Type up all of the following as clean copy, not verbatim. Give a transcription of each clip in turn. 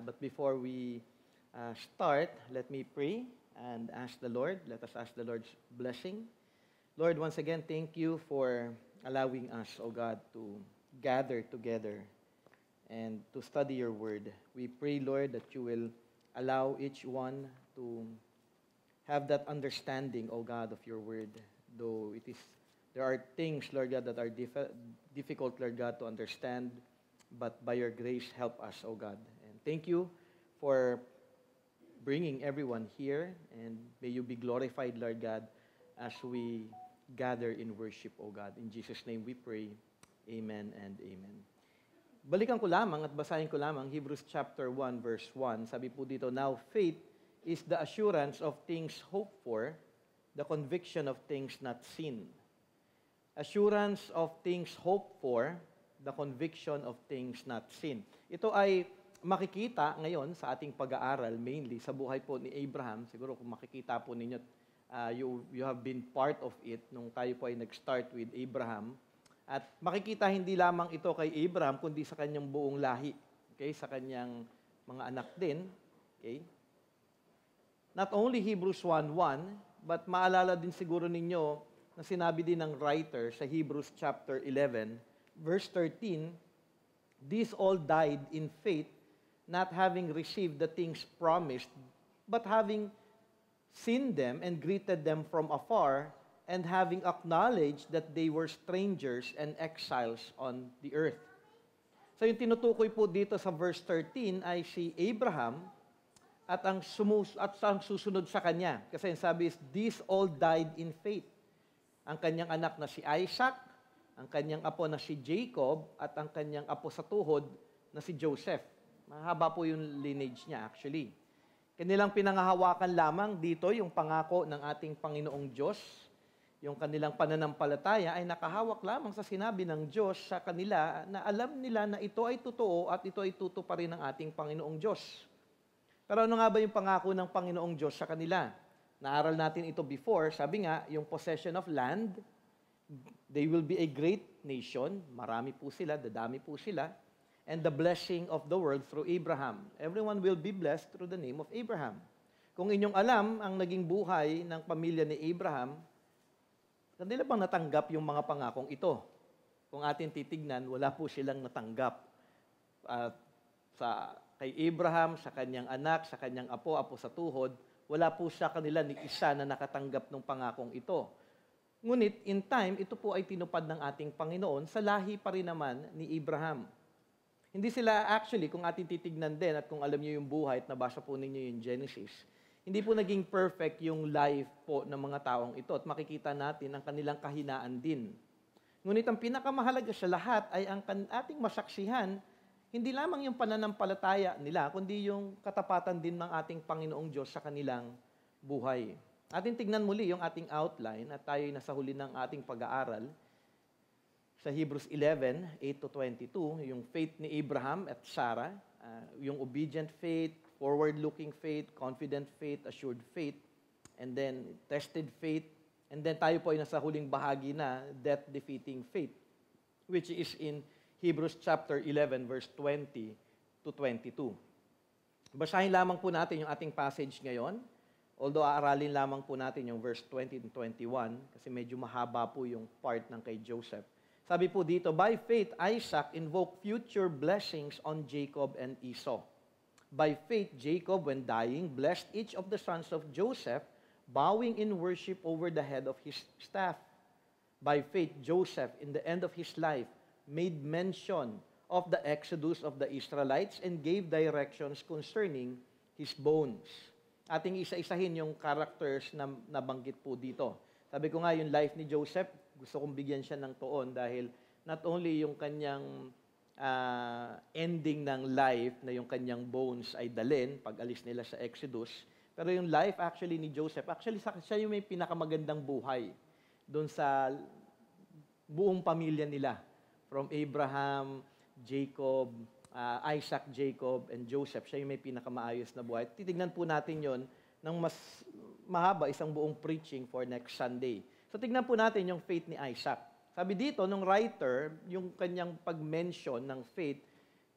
But before we start, let me pray and ask the Lord. Let us ask the Lord's blessing. Lord, once again, thank you for allowing us, O God, to gather together and to study your word. We pray, Lord, that you will allow each one to have that understanding, O God, of your word. Though there are things, Lord God, that are difficult, Lord God, to understand, but by your grace, help us, O God. And thank you for bringing everyone here, and may you be glorified, Lord God, as we gather in worship, O God. In Jesus' name we pray. Amen and amen. Balikan ko lamang at basahin ko lamang Hebrews chapter 1 verse 1. Sabi po dito, "Now faith is the assurance of things hoped for, the conviction of things not seen." Assurance of things hoped for, the conviction of things not seen. Ito ay makikita ngayon sa ating pag-aaral, mainly sa buhay po ni Abraham. Siguro kung makikita po ninyo, you have been part of it nung tayo po ay nag-start with Abraham. At makikita hindi lamang ito kay Abraham, kundi sa kanyang buong lahi. Okay? Sa kanyang mga anak din. Okay? Not only Hebrews 1:1, but maalala din siguro ninyo na sinabi din ng writer sa Hebrews chapter 11, verse 13, "These all died in faith, not having received the things promised, but having seen them and greeted them from afar, and having acknowledged that they were strangers and exiles on the earth." So yung tinutukoy po dito sa verse 13 ay si Abraham at ang susunod sa kanya. Kasi sabi is, "These all died in faith." Ang kanyang anak na si Isaac, ang kanyang apo na si Jacob, at ang kanyang apo sa tuhod na si Joseph. Mahaba po yung lineage niya actually. Kanilang pinangahawakan lamang dito yung pangako ng ating Panginoong Diyos. Yung kanilang pananampalataya ay nakahawak lamang sa sinabi ng Diyos sa kanila na alam nila na ito ay totoo at ito ay tutuparin ng ating Panginoong Diyos. Pero ano nga ba yung pangako ng Panginoong Diyos sa kanila? Naaral natin ito before, sabi nga, yung possession of land, they will be a great nation, marami po sila, dadami po sila, and the blessing of the world through Abraham. Everyone will be blessed through the name of Abraham. Kung inyong alam ang naging buhay ng pamilya ni Abraham, kanila bang natanggap yung mga pangakong ito? Kung atin titignan, wala po silang natanggap. Kay Abraham, sa kanyang anak, sa kanyang apo sa tuhod, wala po sa kanila ni isa na nakatanggap ng pangakong ito. Ngunit, in time, ito po ay tinupad ng ating Panginoon sa lahi pa rin naman ni Abraham. Hindi sila actually, kung ating titignan din at kung alam niyo yung buhay at nabasa po ninyo yung Genesis, hindi po naging perfect yung life po ng mga taong ito at makikita natin ang kanilang kahinaan din. Ngunit ang pinakamahalaga sa lahat ay ang ating masaksihan, hindi lamang yung pananampalataya nila, kundi yung katapatan din ng ating Panginoong Diyos sa kanilang buhay. Ating tignan muli yung ating outline at tayo ay nasa huli ng ating pag-aaral sa Hebrews 11, 8-22, yung faith ni Abraham at Sarah, yung obedient faith, forward-looking faith, confident faith, assured faith, and then tested faith, and then tayo po ay nasa huling bahagi na death-defeating faith, which is in Hebrews chapter 11, verse 20-22. Basahin lamang po natin yung ating passage ngayon, although aaralin lamang po natin yung verse 20-21, kasi medyo mahaba po yung part ng kay Joseph. Sabi po dito, "By faith, Isaac invoked future blessings on Jacob and Esau. By faith, Jacob, when dying, blessed each of the sons of Joseph, bowing in worship over the head of his staff. By faith, Joseph, in the end of his life, made mention of the exodus of the Israelites and gave directions concerning his bones." Ating isa-isahin yung characters na nabanggit po dito. Sabi ko nga, yung life ni Joseph, gusto kong bigyan siya ng tuon dahil not only yung kanyang ending ng life na yung kanyang bones ay dalin pag alis nila sa Exodus, pero yung life actually ni Joseph, actually siya yung may pinakamagandang buhay doon sa buong pamilya nila. From Abraham, Jacob, Isaac, Jacob, and Joseph. Siya yung may pinakamaayos na buhay. Titignan po natin yon ng mas mahaba, isang buong preaching for next Sunday. So tignan po natin yung faith ni Isaac. Sabi dito, nung writer, yung kanyang pag-mention ng faith,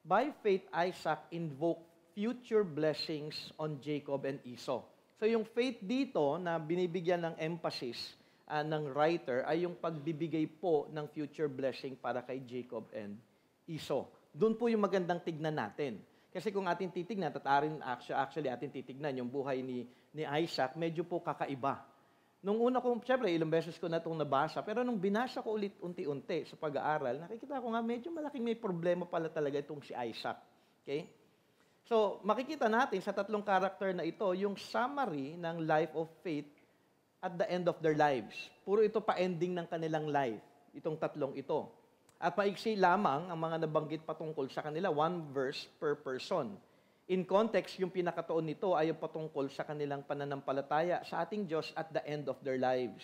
by faith, Isaac invoked future blessings on Jacob and Esau. So yung faith dito na binibigyan ng emphasis ng writer ay yung pagbibigay po ng future blessing para kay Jacob and Esau. Doon po yung magandang tignan natin. Kasi kung atin titignan, actually atin titignan yung buhay ni Isaac, medyo po kakaiba. Nung una ko, syempre, ilang beses ko na itong nabasa, pero nung binasa ko ulit unti-unti sa pag-aaral, nakikita ko nga medyo malaking may problema pala talaga itong si Isaac. Okay? So, makikita natin sa tatlong karakter na ito, yung summary ng life of faith at the end of their lives. Puro ito pa-ending ng kanilang life, itong tatlong ito. At maiksi lamang ang mga nabanggit patungkol sa kanila, 1 verse per person. In context, yung pinakatoon nito ay patungkol sa kanilang pananampalataya sa ating Diyos at the end of their lives.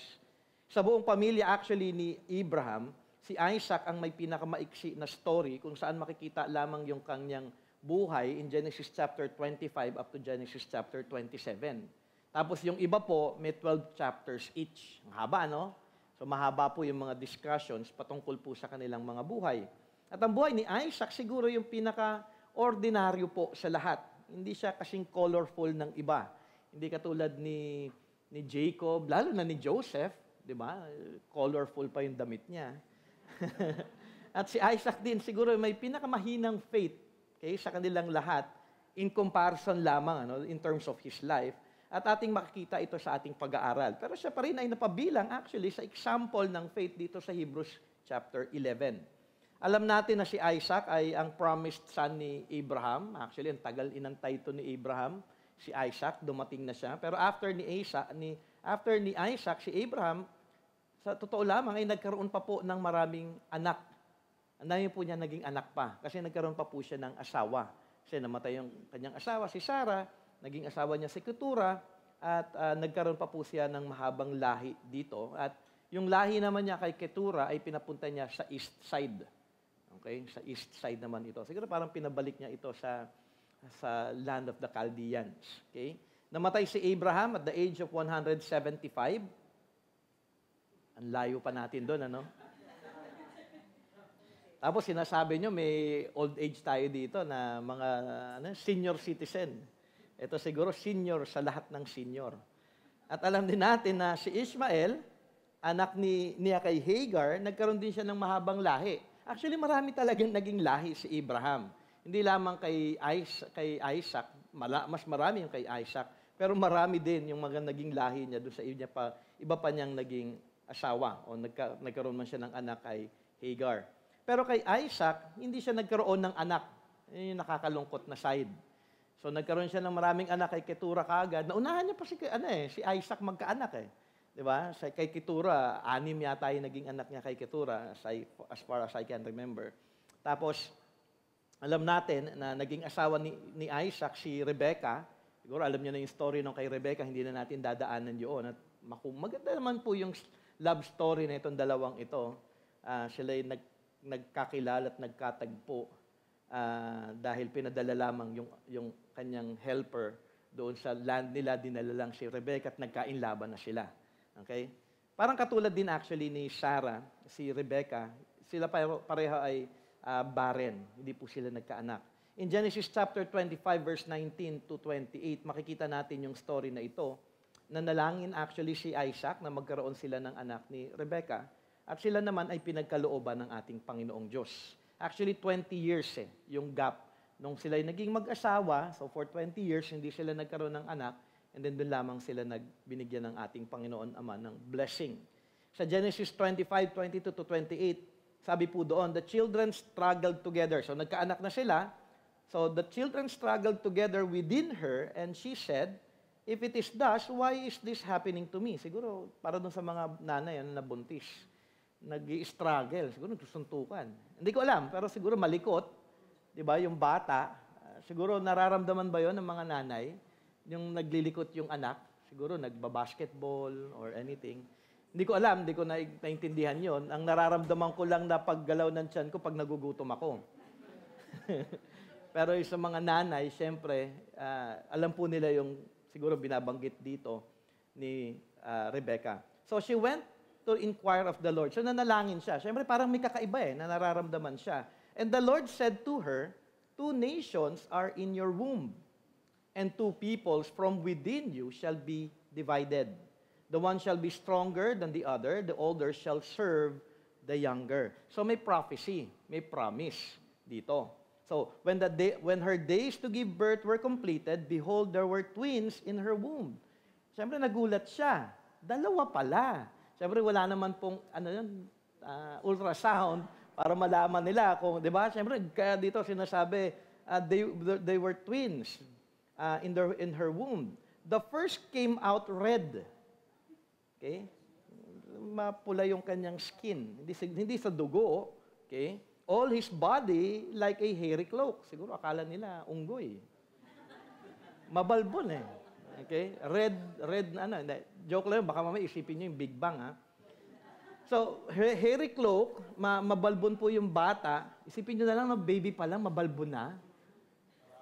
Sa buong pamilya actually ni Abraham, si Isaac ang may pinakamaiksi na story kung saan makikita lamang yung kanyang buhay in Genesis chapter 25 up to Genesis chapter 27. Tapos yung iba po, may 12 chapters each. Ang haba, no? So mahaba po yung mga discussions patungkol po sa kanilang mga buhay. At ang buhay ni Isaac siguro yung pinaka-ordinaryo po sa lahat. Hindi siya kasing colorful ng iba. Hindi katulad ni Jacob, lalo na ni Joseph, di ba? Colorful pa yung damit niya. At si Isaac din siguro may pinakamahinang faith sa kanilang lahat in comparison lamang in terms of his life. At ating makikita ito sa ating pag-aaral. Pero siya pa rin ay napabilang actually sa example ng faith dito sa Hebrews chapter 11. Alam natin na si Isaac ay ang promised son ni Abraham. Actually, ang tagal inantay ito ni Abraham. Si Isaac, dumating na siya. Pero after ni Isaac, si Abraham, sa totoo lamang ay nagkaroon pa po ng maraming anak. Ang dami po niya naging anak pa. Kasi nagkaroon pa po siya ng asawa. Kasi namatay yung kanyang asawa, si Sarah. Naging asawa niya si Keturah at nagkaroon pa po siya ng mahabang lahi dito. At yung lahi naman niya kay Keturah ay pinapunta niya sa east side. Okay? Sa east side naman ito. Siguro parang pinabalik niya ito sa land of the Chaldeans. Okay? Namatay si Abraham at the age of 175. Ang layo pa natin doon, ano? Tapos sinasabi nyo, may old age tayo dito na mga senior citizen. Ito siguro senior sa lahat ng senior. At alam din natin na si Ishmael, anak niya kay Hagar, nagkaroon din siya ng mahabang lahi. Actually, marami talagang naging lahi si Abraham. Hindi lamang kay Isaac, mas marami yung kay Isaac, pero marami din yung mga naging lahi niya doon sa iba pa niyang naging asawa o nagkaroon man siya ng anak kay Hagar. Pero kay Isaac, hindi siya nagkaroon ng anak. Yun yung nakakalungkot na side. So nagkaroon siya ng maraming anak kay Keturah kaagad. Naunahan niya pa si Isaac magkaanak eh. 'Di ba? Kay Keturah, 6 yata yung naging anak niya kay Keturah as far as I can remember. Tapos alam natin na naging asawa ni Isaac si Rebecca. Siguro alam niyo na yung story ng kay Rebecca, hindi na natin dadaanan 'yon. At maganda naman po yung love story na itong dalawang ito. Sila ay nagkakilala at nagkatagpo dahil pinadala lamang yung kanyang helper doon sa land nila, dinala lang si Rebecca at nagkainlaban na sila. Okay? Parang katulad din actually ni Sarah, si Rebecca, sila pareho ay barren, hindi po sila nagkaanak. In Genesis chapter 25 verse 19 to 28, makikita natin yung story na ito, na nalangin actually si Isaac na magkaroon sila ng anak ni Rebecca, at sila naman ay pinagkalooban ng ating Panginoong Diyos. Actually, 20 years yung gap nung sila naging mag-asawa. So, for 20 years, hindi sila nagkaroon ng anak. And then, doon lamang sila nagbinigyan ng ating Panginoon Ama ng blessing. Sa Genesis 25, 22 to 28, sabi po doon, the children struggled together. So, nagkaanak na sila. So, the children struggled together within her, and she said, if it is thus, why is this happening to me? Siguro, para doon sa mga nanay na buntis. Nag-i-struggle, siguro nagsusuntukan. Hindi ko alam, pero siguro malikot, 'di ba, yung bata, siguro nararamdaman ba 'yon ng mga nanay, yung naglilikot yung anak, siguro nagba-basketball or anything. Hindi ko alam, hindi ko naintindihan 'yon. Ang nararamdaman ko lang na paggalaw ng tiyan ko pag nagugutom ako. Pero sa mga nanay, siyempre, alam po nila yung siguro binabanggit dito ni Rebecca. So she went to inquire of the Lord. So nanalangin siya. Siyempre parang may kakaiba na nararamdaman siya. And the Lord said to her, two nations are in your womb, and two peoples from within you shall be divided. The one shall be stronger than the other, the older shall serve the younger. So may prophecy, may promise dito. So when her days to give birth were completed, behold, there were twins in her womb. Siyempre nagulat siya. Dalawa pala. Siyempre wala naman pong ultrasound para malaman nila kung, di ba? Siyempre kaya dito sinasabi, they were twins in her womb. The first came out red. Okay? Mapula yung kanyang skin. Hindi sa dugo. Okay? All his body like a hairy cloak. Siguro akala nila unggoy. Mabalbon eh. Okay? Red joke lang, baka mamaya isipin nyo yung Big Bang, ha? So, hairy cloak, mabalbon po yung bata. Isipin nyo na lang, baby pa lang, mabalbon na.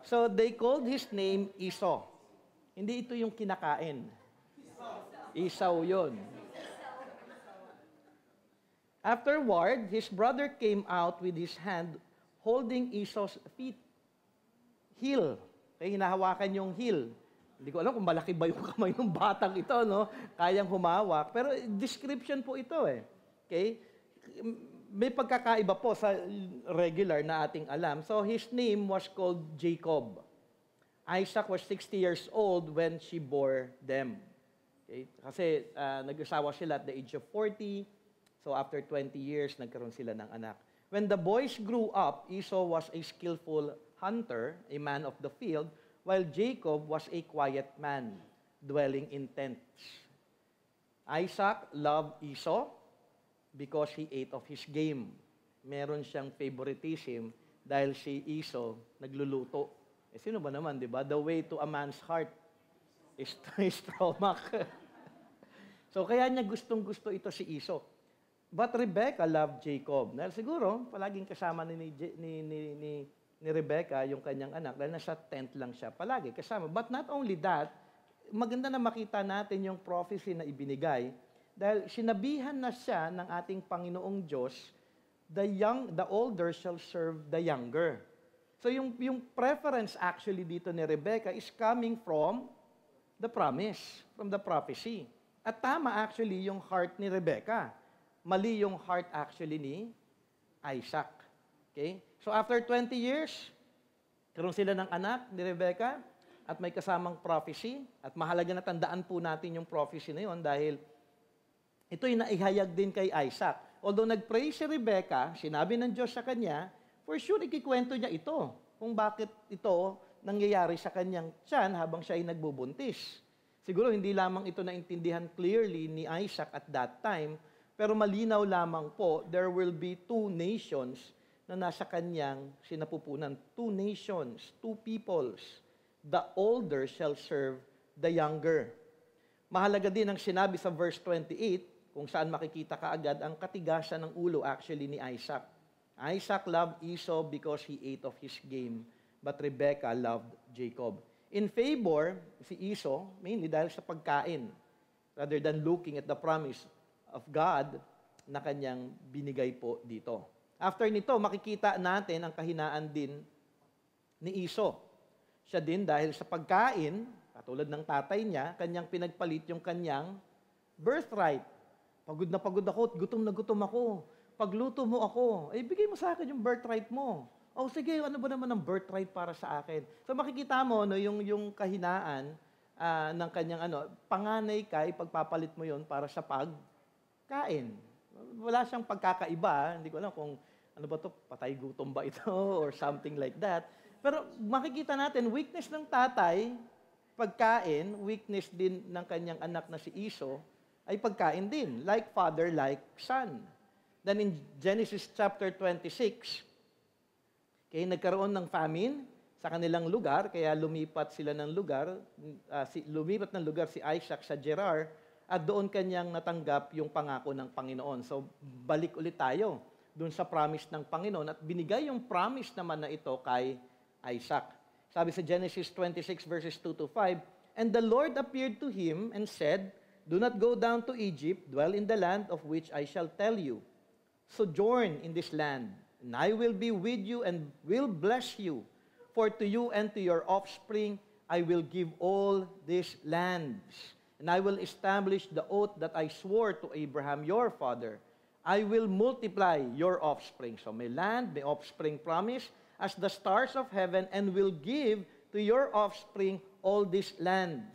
So, they called his name Esau. Hindi ito yung kinakain. Esau yun. Afterward, his brother came out with his hand holding Esau's feet. Heel. Okay, hinahawakan yung heel. Hindi ko alam kung malaki ba yung kamay ng batang ito, no? Kayang humawak. Pero description po ito eh. Okay? May pagkakaiba po sa regular na ating alam. So his name was called Jacob. Isaac was 60 years old when she bore them. Okay? Kasi nag-asawa sila at the age of 40. So after 20 years, nagkaroon sila ng anak. When the boys grew up, Esau was a skillful hunter, a man of the field, while Jacob was a quiet man, dwelling in tents. Isaac loved Esau because he ate of his game. Meron siyang favoritism dahil si Esau nagluluto. Sino ba naman, di ba? The way to a man's heart is his stomach. So kaya niya gustong-gusto ito si Esau. But Rebecca loved Jacob. Dahil siguro, palaging kasama ni Rebecca yung kanyang anak dahil nasa tent lang siya palagi kasama. But not only that, maganda na makita natin yung prophecy na ibinigay dahil sinabihan na siya ng ating Panginoong Diyos, the older shall serve the younger. So yung preference actually dito ni Rebecca is coming from the promise, from the prophecy. At tama actually yung heart ni Rebecca. Mali yung heart actually ni Isaac. Okay? So after 20 years, karoon sila ng anak ni Rebecca at may kasamang prophecy. At mahalaga na tandaan po natin yung prophecy na yun dahil ito'y naihayag din kay Isaac. Although nag-pray si Rebecca, sinabi ng Diyos sa kanya, for sure ikikwento niya ito kung bakit ito nangyayari sa kanyang tiyan habang siya ay nagbubuntis. Siguro hindi lamang ito naintindihan clearly ni Isaac at that time, pero malinaw lamang po, there will be two nations na nasa kanyang sinapupunan. Two nations, two peoples. The older shall serve the younger. Mahalaga din ang sinabi sa verse 28, kung saan makikita kaagad ang katigasan ng ulo actually ni Isaac. Isaac loved Esau because he ate of his game, but Rebekah loved Jacob. In favor, si Esau, mainly dahil sa pagkain, rather than looking at the promise of God na kanyang binigay po dito. After nito, makikita natin ang kahinaan din ni Esau. Siya din dahil sa pagkain, katulad ng tatay niya, kanyang pinagpalit yung kanyang birthright. Pagod na ako, gutom na gutom ako. Pagluto mo ako, bigay mo sa akin yung birthright mo. O sige, ano ba naman ang birthright para sa akin? So makikita mo no, yung kahinaan ng kanyang panganay ka, ipagpapalit mo yon para sa pagkain. Wala siyang pagkakaiba. Hindi ko alam kung ano ba to, patay gutom ba ito or something like that. Pero makikita natin, weakness ng tatay, pagkain, weakness din ng kanyang anak na si Esau, ay pagkain din. Like father, like son. Then in Genesis chapter 26, nagkaroon ng famine sa kanilang lugar, kaya lumipat sila ng lugar, lumipat ng lugar si Isaac sa Gerar, at doon kanyang natanggap yung pangako ng Panginoon. So, balik ulit tayo doon sa promise ng Panginoon at binigay yung promise naman na ito kay Isaac. Sabi sa Genesis 26 verses 2 to 5, "And the Lord appeared to him and said, Do not go down to Egypt, dwell in the land of which I shall tell you. Sojourn in this land, and I will be with you and will bless you. For to you and to your offspring I will give all these lands, and I will establish the oath that I swore to Abraham your father. I will multiply your offspring. So may land, may offspring promise, as the stars of heaven, and will give to your offspring all these lands.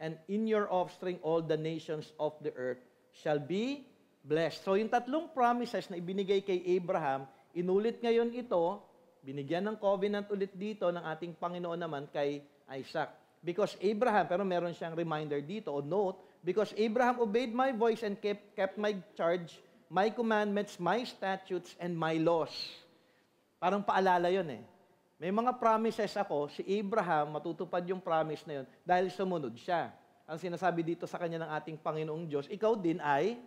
And in your offspring all the nations of the earth shall be blessed. So yung tatlong promises na ibinigay kay Abraham, inulit ngayon ito, binigyan ng covenant ulit dito ng ating Panginoon naman kay Isaac. Because Abraham, pero meron siyang reminder dito o note, because Abraham obeyed my voice and kept my charge, my commandments, my statutes, and my laws. Parang paalala yun eh. May mga promises ako, si Abraham, matutupad yung promise na yun dahil sumunod siya. Ang sinasabi dito sa kanya ng ating Panginoong Diyos, ikaw din ay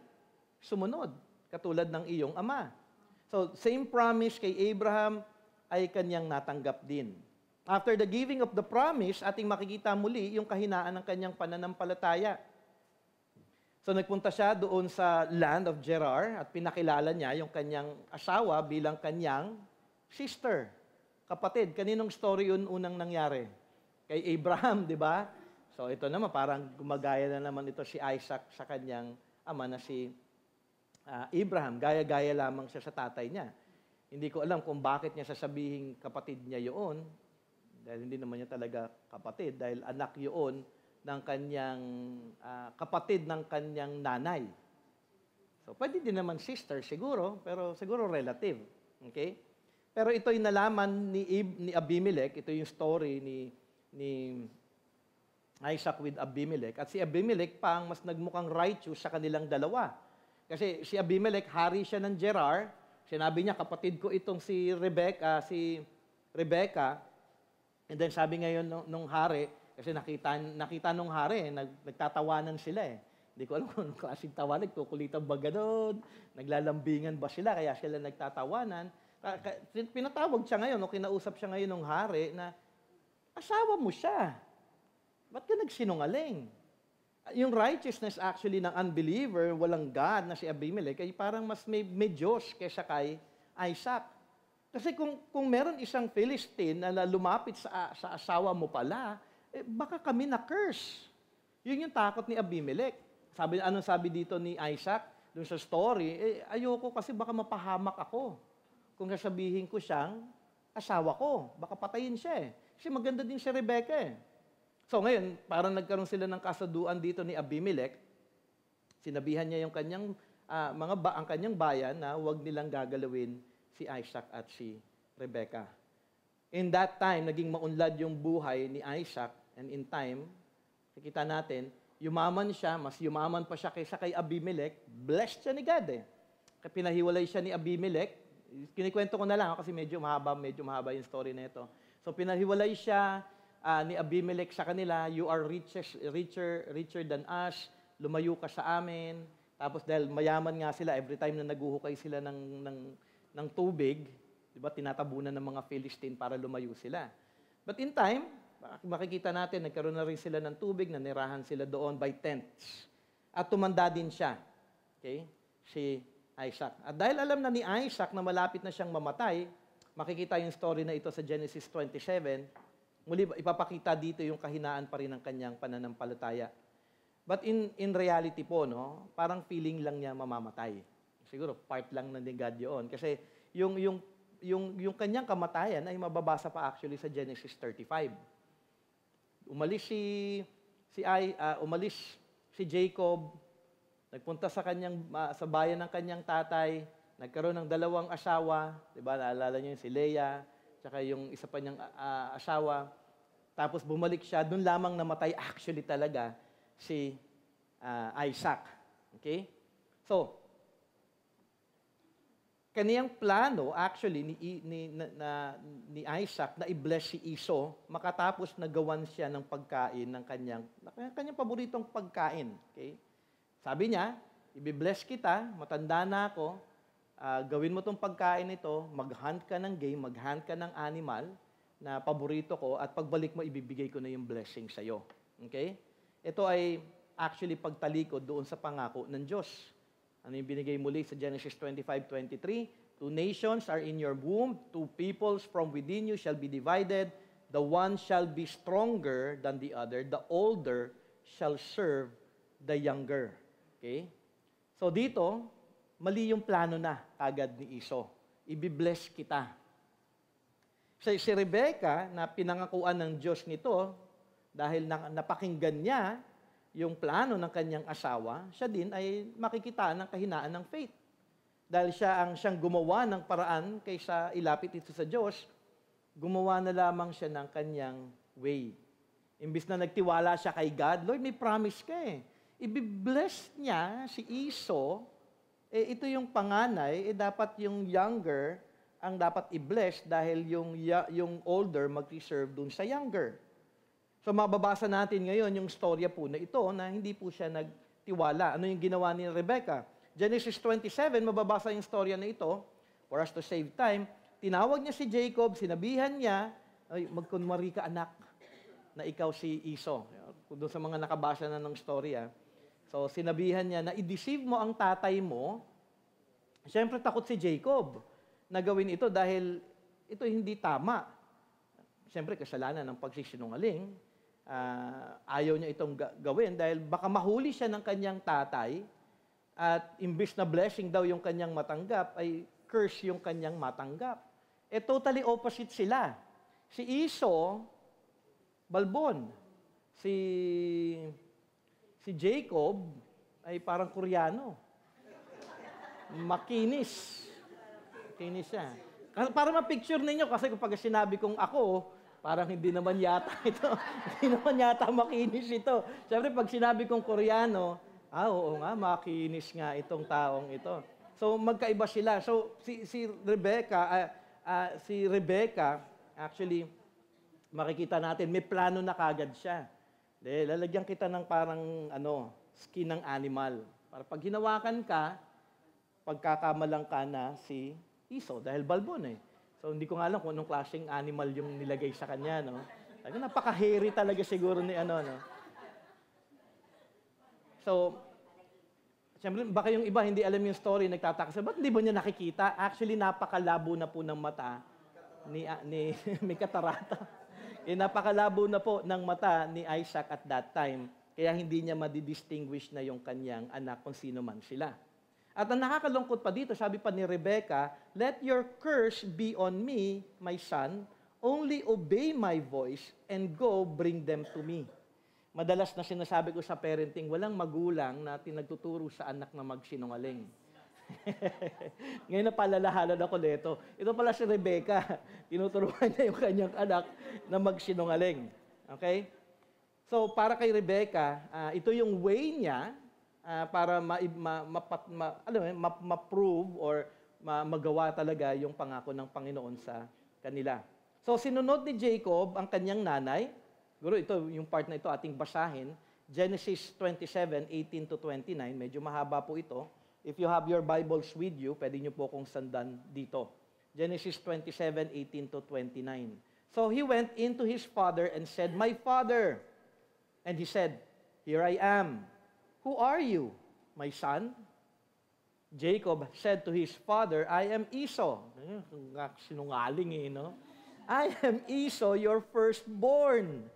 sumunod, katulad ng iyong ama. So, same promise kay Abraham ay kanyang natanggap din. After the giving of the promise, ating makikita muli yung kahinaan ng kanyang pananampalataya. So nagpunta siya doon sa land of Gerar at pinakilala niya yung kanyang asawa bilang kanyang sister, kapatid. Kaninong story yun unang nangyari? Kay Abraham, di ba? So ito naman, parang gumagaya na naman ito si Isaac sa kanyang ama na si Abraham. Gaya-gaya lamang siya sa tatay niya. Hindi ko alam kung bakit niya sasabihin kapatid niya yun, dahil hindi naman niya talaga kapatid, dahil anak yun ng kanyang kapatid ng kanyang nanay. So, pwede din naman sister siguro, pero siguro relative. Okay? Pero ito'y nalaman ni Abimelech, ito yung story ni Isaac with Abimelech. At si Abimelech pa ang mas nagmukhang righteous sa kanilang dalawa. Kasi si Abimelech, hari siya ng Gerar. Sinabi niya, kapatid ko itong si Rebecca. And then sabi ngayon nung hari, kasi nakita nung hari, nagtatawanan sila eh. Hindi ko alam kung anong klaseng tawa, nagkukulitan ba gano'n, naglalambingan ba sila, kaya sila nagtatawanan. Pinatawag siya ngayon, o kinausap siya ngayon ng hari na, asawa mo siya. Ba't ka nagsinungaling? Yung righteousness actually ng unbeliever, walang God na si Abimelech, ay parang mas may Diyos kaysa kay Isaac. Kasi kung meron isang Philistine na lumapit sa asawa mo pala, baka kami na-curse. Yun yung takot ni Abimelech. Anong sabi dito ni Isaac, dun sa story, ayoko kasi baka mapahamak ako. Kung sasabihin ko siyang asawa ko, baka patayin siya eh. Kasi maganda din si Rebecca eh. So ngayon, parang nagkaroon sila ng kasaduan dito ni Abimelech. Sinabihan niya yung kanyang, ang kanyang bayan na huwag nilang gagalawin si Isaac at si Rebecca. In that time, naging maunlad yung buhay ni Isaac, and in time, nakikita natin, yumaman siya, mas yumaman pa siya kaysa kay Abimelech, blessed siya ni God eh. Kaya pinahiwalay siya ni Abimelech, kinikwento ko na lang kasi medyo mahaba yung story na ito. So pinahiwalay siya ni Abimelech sa kanila, you are richer than us, lumayo ka sa amin. Tapos dahil mayaman nga sila, every time na naguhukay sila ng tubig, di ba, tinatabunan ng mga Philistine para lumayo sila. But in time, makikita natin, nagkaroon na rin sila ng tubig, nanirahan sila doon by tents. At tumanda din siya, okay, si Isaac. At dahil alam na ni Isaac na malapit na siyang mamatay, makikita yung story na ito sa Genesis 27, muli ipapakita dito yung kahinaan pa rin ng kanyang pananampalataya. But in reality po, no, parang feeling lang niya mamamatay. Siguro part lang na ni God yun. Kasi yung kanyang kamatayan ay mababasa pa actually sa Genesis 35. Umalis si Jacob, nagpunta sa bayan ng kanyang tatay, nagkaroon ng 2 asawa, 'di ba? Naalala niyo yung si Leah, tsaka yung isa pa niyang asawa. Tapos bumalik siya, doon lamang namatay actually talaga si Isaac. Okay? So, kaniyang plano actually ni Isaac na i-bless si Esau makatapos nagawan siya ng pagkain ng kanyang paboritong pagkain. Okay? Sabi niya, i-bless kita, matanda na ako, gawin mo tong pagkain ito, mag-hunt ka ng game, mag-hunt ka ng animal na paborito ko at pagbalik mo ibibigay ko na yung blessing sa iyo. Okay? Ito ay actually pagtalikod doon sa pangako ng Diyos. Ano yung binigay muli sa Genesis 25:23? Two nations are in your womb, two peoples from within you shall be divided. The one shall be stronger than the other. The older shall serve the younger. Okay? So dito, mali yung plano na agad ni Esau. Ibibless kita. Si Rebecca, na pinangakuan ng Diyos nito, dahil napakinggan niya yung plano ng kanyang asawa, siya din ay makikita ng kahinaan ng faith. Dahil siyang gumawa ng paraan kaysa ilapit ito sa Diyos, gumawa na lamang siya ng kanyang way. Imbis na nagtiwala siya kay God, Lord, may promise ka eh. Ibibless niya si Esau, ito yung panganay, dapat yung younger ang dapat i-bless dahil yung older mag-reserve dun sa younger. So mababasa natin ngayon yung storya po na ito na hindi po siya nagtiwala. Ano yung ginawa ni Rebecca? Genesis 27, mababasa yung storya na ito. For us to save time, tinawag niya si Jacob, sinabihan niya, ay, magkunwari ka anak, na ikaw si Esau. Doon sa mga nakabasa na ng storya. So sinabihan niya na i-deceive mo ang tatay mo. Siyempre takot si Jacob na gawin ito dahil ito hindi tama. Siyempre kasalanan ng pagsisinungaling. Ayaw niya itong gawin dahil baka mahuli siya ng kanyang tatay at imbis na blessing daw yung kanyang matanggap, ay curse yung kanyang matanggap. Totally opposite sila. Si Esau, balbon. Si Jacob ay parang Koreano. Makinis. Makinis siya. Para ma-picture ninyo, kasi kapag sinabi kong ako, parang hindi naman yata ito. Hindi naman yata makinis ito. Siyempre, pag sinabi kong Koreano, oo nga, makinis nga itong taong ito. So, magkaiba sila. So, si Rebecca, actually, makikita natin, may plano na kagad siya. Lalagyan kita ng parang, skin ng animal. Para pag hinawakan ka, pagkakamalang ka na si Esau, dahil balbon eh. So, hindi ko nga alam kung anong klaseng animal yung nilagay sa kanya, no? Napaka-hairy talaga siguro ni no? So, siyempre, baka yung iba hindi alam yung story, nagtataka sa, ba't hindi ba niya nakikita? Actually, napakalabo na po ng mata ni may katarata. Napakalabo na po ng mata ni Isaac at that time, kaya hindi niya madidistinguish na yung kanyang anak kung sino man sila. At ang nakakalungkot pa dito, sabi pa ni Rebecca, let your curse be on me, my son, only obey my voice and go bring them to me. Madalas na sinasabi ko sa parenting, walang magulang na tinagtuturo sa anak na magsinungaling. Ngayon napalalahanan ako nito. Ito pala si Rebecca. Tinuturuan niya yung kanyang anak na magsinungaling. Okay? So, para kay Rebecca, ito yung way niya para ma-prove or magawa talaga yung pangako ng Panginoon sa kanila. So, sinunod ni Jacob ang kanyang nanay. Siguro ito, yung part na ito ating basahin. Genesis 27:18-29. Medyo mahaba po ito. If you have your Bibles with you, pwede nyo po kong sandan dito. Genesis 27:18-29. So he went into his father and said, my father. And he said, here I am. Who are you, my son? Jacob said to his father, I am Esau. Sinungaling no? I am Esau, your firstborn.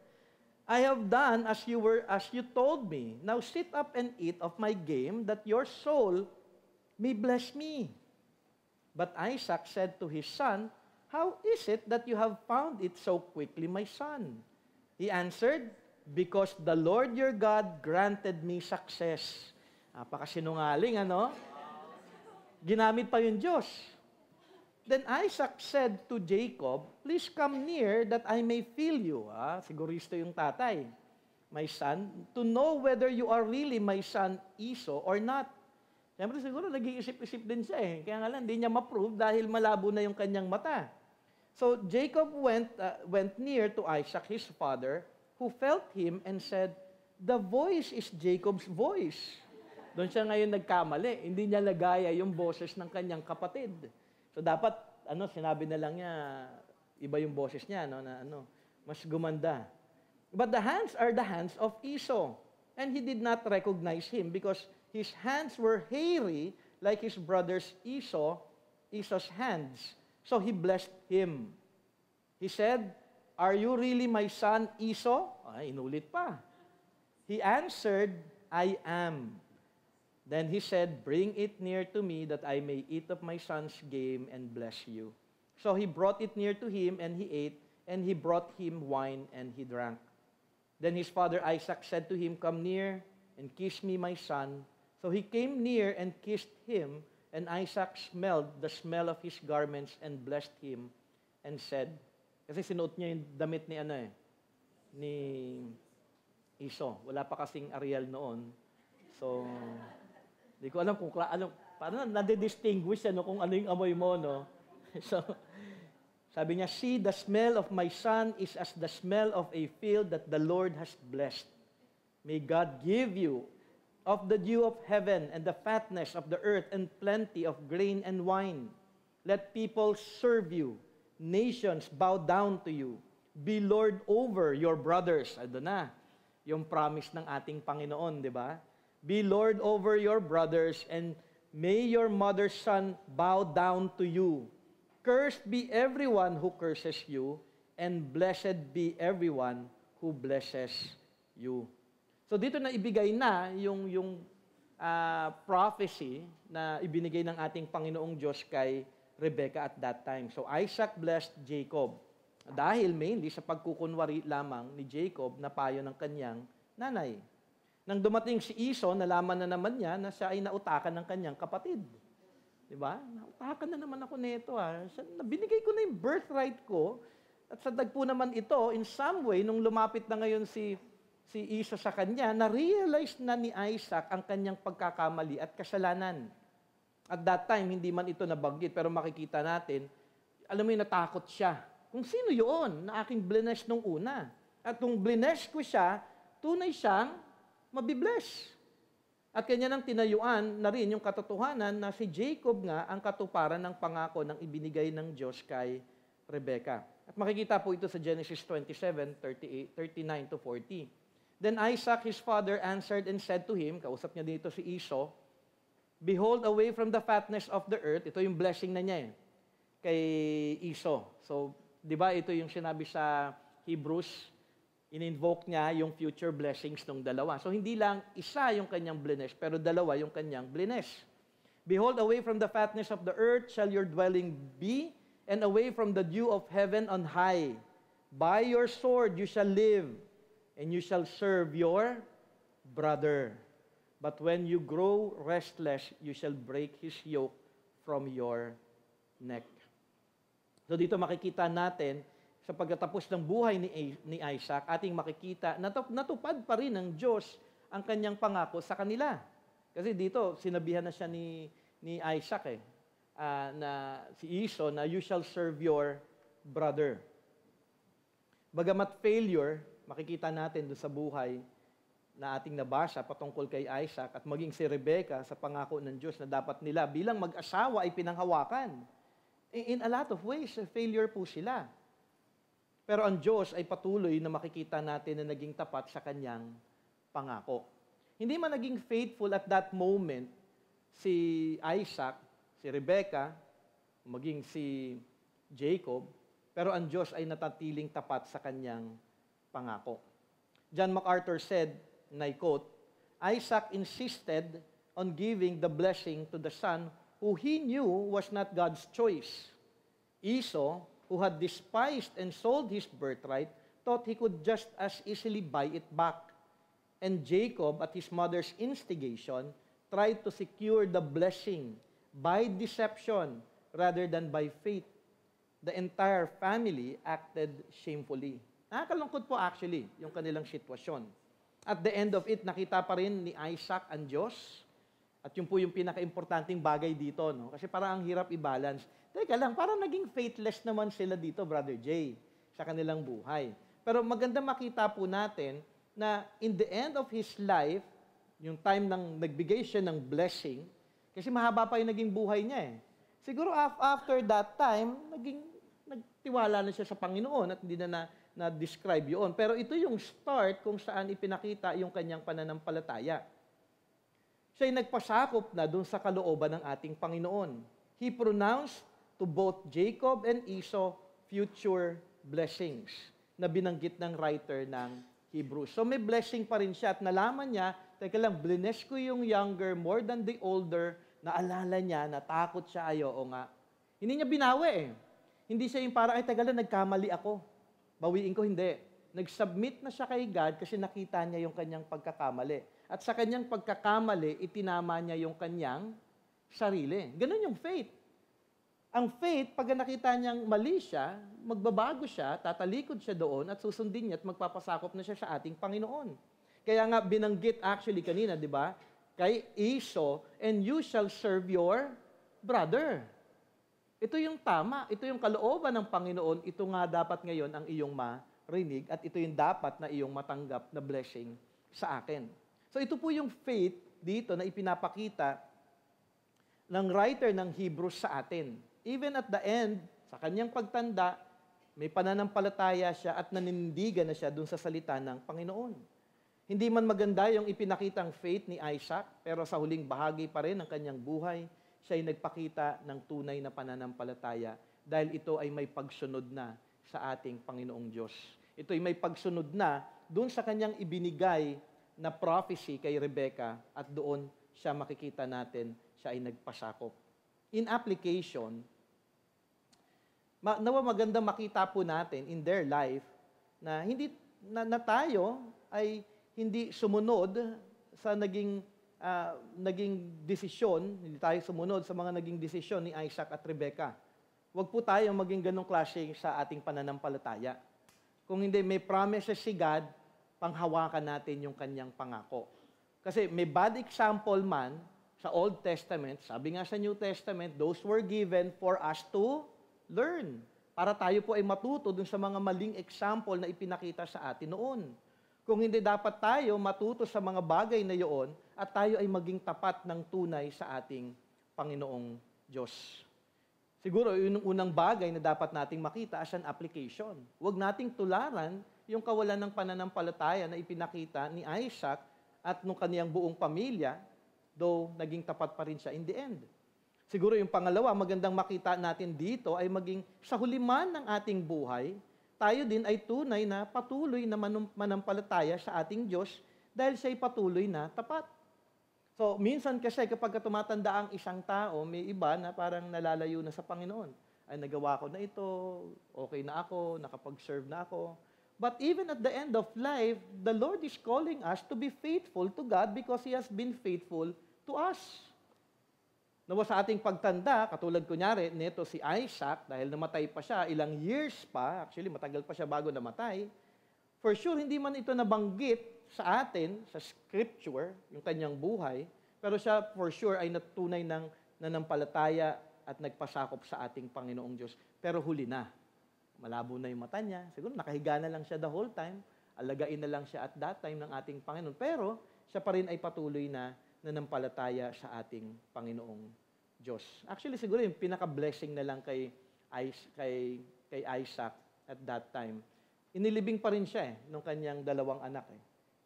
I have done as you told me. Now sit up and eat of my game, that your soul may bless me. But Isaac said to his son, how is it that you have found it so quickly, my son? He answered, because the Lord your God granted me success. Napakasinungaling, Ginamit pa yung Diyos. Then Isaac said to Jacob, please come near that I may feel you. Siguristo yung tatay. My son, to know whether you are really my son Esau or not. Siyempre siguro nag-iisip-isip din siya eh. Kaya nga lang, hindi niya ma-prove dahil malabo na yung kanyang mata. So Jacob went near to Isaac, his father, who felt him and said, the voice is Jacob's voice. Doon siya ngayon nagkamali. Hindi niya nagaya yung boses ng kanyang kapatid. So dapat, sinabi na lang niya, iba yung boses niya, mas gumanda. But the hands are the hands of Esau. And he did not recognize him because his hands were hairy like his brother's Esau, Esau's hands. So he blessed him. He said, "Are you really my son Esau?" Ay, inulit pa. He answered, "I am." Then he said, "Bring it near to me that I may eat of my son's game and bless you." So he brought it near to him and he ate, and he brought him wine and he drank. Then his father Isaac said to him, "Come near and kiss me, my son." So he came near and kissed him, and Isaac smelled the smell of his garments and blessed him and said, kasi sinuot niya yung damit ni ni Esau. Wala pa kasing Ariel noon. So, di ko alam kung paano nade-distinguish kung ano yung amoy mo, no? So, sabi niya, "See, the smell of my son is as the smell of a field that the Lord has blessed. May God give you of the dew of heaven and the fatness of the earth and plenty of grain and wine. Let people serve you. Nations bow down to you. Be Lord over your brothers." Ado na, yung promise ng ating Panginoon, di ba? "Be Lord over your brothers, and may your mother's son bow down to you. Cursed be everyone who curses you, and blessed be everyone who blesses you." So dito na ibigay na yung prophecy na ibinigay ng ating Panginoong Diyos kay Rebecca at that time. So Isaac blessed Jacob dahil mainly sa pagkukunwari lamang ni Jacob na payo ng kanyang nanay. Nang dumating si Esau, nalaman na naman niya na siya ay nautakan ng kanyang kapatid. Diba? Nautakan na naman ako nito. Binigay ko na yung birthright ko at sa dagpo naman ito, in some way, nung lumapit na ngayon si Esau sa kanya, na-realize na ni Isaac ang kanyang pagkakamali at kasalanan. At that time, hindi man ito nabanggit, pero makikita natin, alam mo yung natakot siya. Kung sino yun na aking bless nung una. At kung bless ko siya, tunay siyang mabibless. At kanya nang tinayuan na rin yung katotohanan na si Jacob nga ang katuparan ng pangako ng ibinigay ng Diyos kay Rebecca. At makikita po ito sa Genesis 27:39-40. Then Isaac, his father, answered and said to him, kausap niya dito si Esau, "Behold, away from the fatness of the earth," ito yung blessing na niya kay Esau. So, di ba ito yung sinabi sa Hebrews, in-invoke niya yung future blessings ng dalawa. So, hindi lang isa yung kanyang blines, pero dalawa yung kanyang blines. "Behold, away from the fatness of the earth shall your dwelling be, and away from the dew of heaven on high. By your sword you shall live, and you shall serve your brother. But when you grow restless, you shall break his yoke from your neck." So dito makikita natin, sa pagkatapos ng buhay ni Isaac, ating makikita, natupad pa rin ng Diyos ang kanyang pangako sa kanila. Kasi dito, sinabihan na siya ni Isaac na si Esau, na "you shall serve your brother." Bagamat failure, makikita natin doon sa buhay na ating nabasa patungkol kay Isaac at maging si Rebecca sa pangako ng Diyos na dapat nila bilang mag-asawa ay pinanghawakan. In a lot of ways, failure po sila. Pero ang Diyos ay patuloy na makikita natin na naging tapat sa kanyang pangako. Hindi man naging faithful at that moment si Isaac, si Rebecca, maging si Jacob, pero ang Diyos ay natatiling tapat sa kanyang pangako. John MacArthur said, and I quote, "Isaac insisted on giving the blessing to the son who he knew was not God's choice. Esau, who had despised and sold his birthright, thought he could just as easily buy it back. And Jacob, at his mother's instigation, tried to secure the blessing by deception rather than by faith. The entire family acted shamefully." Nakakalungkot po actually yung kanilang sitwasyon. At the end of it, nakita pa rin ni Isaac ang Diyos. At yun po yung pinaka-importanting bagay dito, no? Kasi parang ang hirap i-balance. Teka lang, parang naging faithless naman sila dito, Brother Jay, sa kanilang buhay. Pero maganda makita po natin na in the end of his life, yung time nang nagbigay siya ng blessing, kasi mahaba pa yung naging buhay niya Siguro after that time, nagtiwala na siya sa Panginoon at hindi na describe yun. Pero ito yung start kung saan ipinakita yung kanyang pananampalataya. Siya'y nagpasakop na dun sa kalooban ng ating Panginoon. he pronounced to both Jacob and Esau future blessings na binanggit ng writer ng Hebrews. So may blessing pa rin siya at nalaman niya, teka lang, bless ko yung younger more than the older, naalala niya, natakot siya, oo nga. Hindi niya binawi eh. Hindi siya yung parang, ay teka lang, nagkamali ako. Bawiin ko, hindi. Nag-submit na siya kay God kasi nakita niya yung kanyang pagkakamali. At sa kanyang pagkakamali, itinama niya yung kanyang sarili. Ganun yung faith. Ang faith, pag nakita niyang mali siya, magbabago siya, tatalikod siya doon at susundin niya at magpapasakop na siya sa ating Panginoon. Kaya nga binanggit actually kanina, di ba? Kay Esau, and you shall serve your brother. Ito yung tama, ito yung kalooban ng Panginoon, ito nga dapat ngayon ang iyong marinig at ito yung dapat na iyong matanggap na blessing sa akin. So ito po yung faith dito na ipinapakita ng writer ng Hebrews sa atin. Even at the end, sa kanyang pagtanda, may pananampalataya siya at nanindigan na siya dun sa salita ng Panginoon. Hindi man maganda yung ipinakitang faith ni Isaac, pero sa huling bahagi pa rin ng kanyang buhay, siya ay nagpakita ng tunay na pananampalataya dahil ito ay may pagsunod na sa ating Panginoong Diyos. Ito ay may pagsunod na dun sa kanyang ibinigay na prophecy kay Rebecca at doon siya makikita natin, siya ay nagpasakop. In application, nawa maganda makita po natin in their life na hindi na tayo ay hindi sumunod sa naging desisyon, hindi tayo sumunod sa mga naging desisyon ni Isaac at Rebecca. Huwag po tayong maging ganong klase sa ating pananampalataya. Kung hindi, may promises si God, panghawakan natin yung kanyang pangako. Kasi may bad example man sa Old Testament, sabi nga sa New Testament, those were given for us to learn. Para tayo po ay matuto dun sa mga maling example na ipinakita sa atin noon. Kung hindi, dapat tayo matuto sa mga bagay na iyon at tayo ay maging tapat ng tunay sa ating Panginoong Diyos. Siguro, yun ang unang bagay na dapat nating makita as an application. Huwag nating tularan yung kawalan ng pananampalataya na ipinakita ni Isaac at nung kaniyang buong pamilya, though naging tapat pa rin siya in the end. Siguro yung pangalawa, magandang makita natin dito ay maging sa huliman ng ating buhay, tayo din ay tunay na patuloy na manampalataya sa ating Diyos dahil siya'y patuloy na tapat. So, minsan kasi kapag tumatanda ang isang tao, may iba na parang nalalayo na sa Panginoon. Ay, nagawa ko na ito, okay na ako, nakapag-serve na ako. But even at the end of life, the Lord is calling us to be faithful to God because He has been faithful to us. Nawa sa ating pagtanda, katulad kunyari, nito si Isaac, dahil namatay pa siya, ilang years pa, actually matagal pa siya bago namatay, for sure, hindi man ito nabanggit sa atin, sa scripture, yung kanyang buhay, pero siya for sure ay natunay ng nanampalataya at nagpasakop sa ating Panginoong Diyos. Pero huli na. Malabo na yung mata niya. Siguro nakahiga na lang siya the whole time. Alagain na lang siya at that time ng ating Panginoon. Pero siya pa rin ay patuloy na nanampalataya sa ating Panginoong Diyos. Actually, siguro yung pinaka-blessing na lang kay Isaac at that time, inilibing pa rin siya nung kanyang dalawang anak.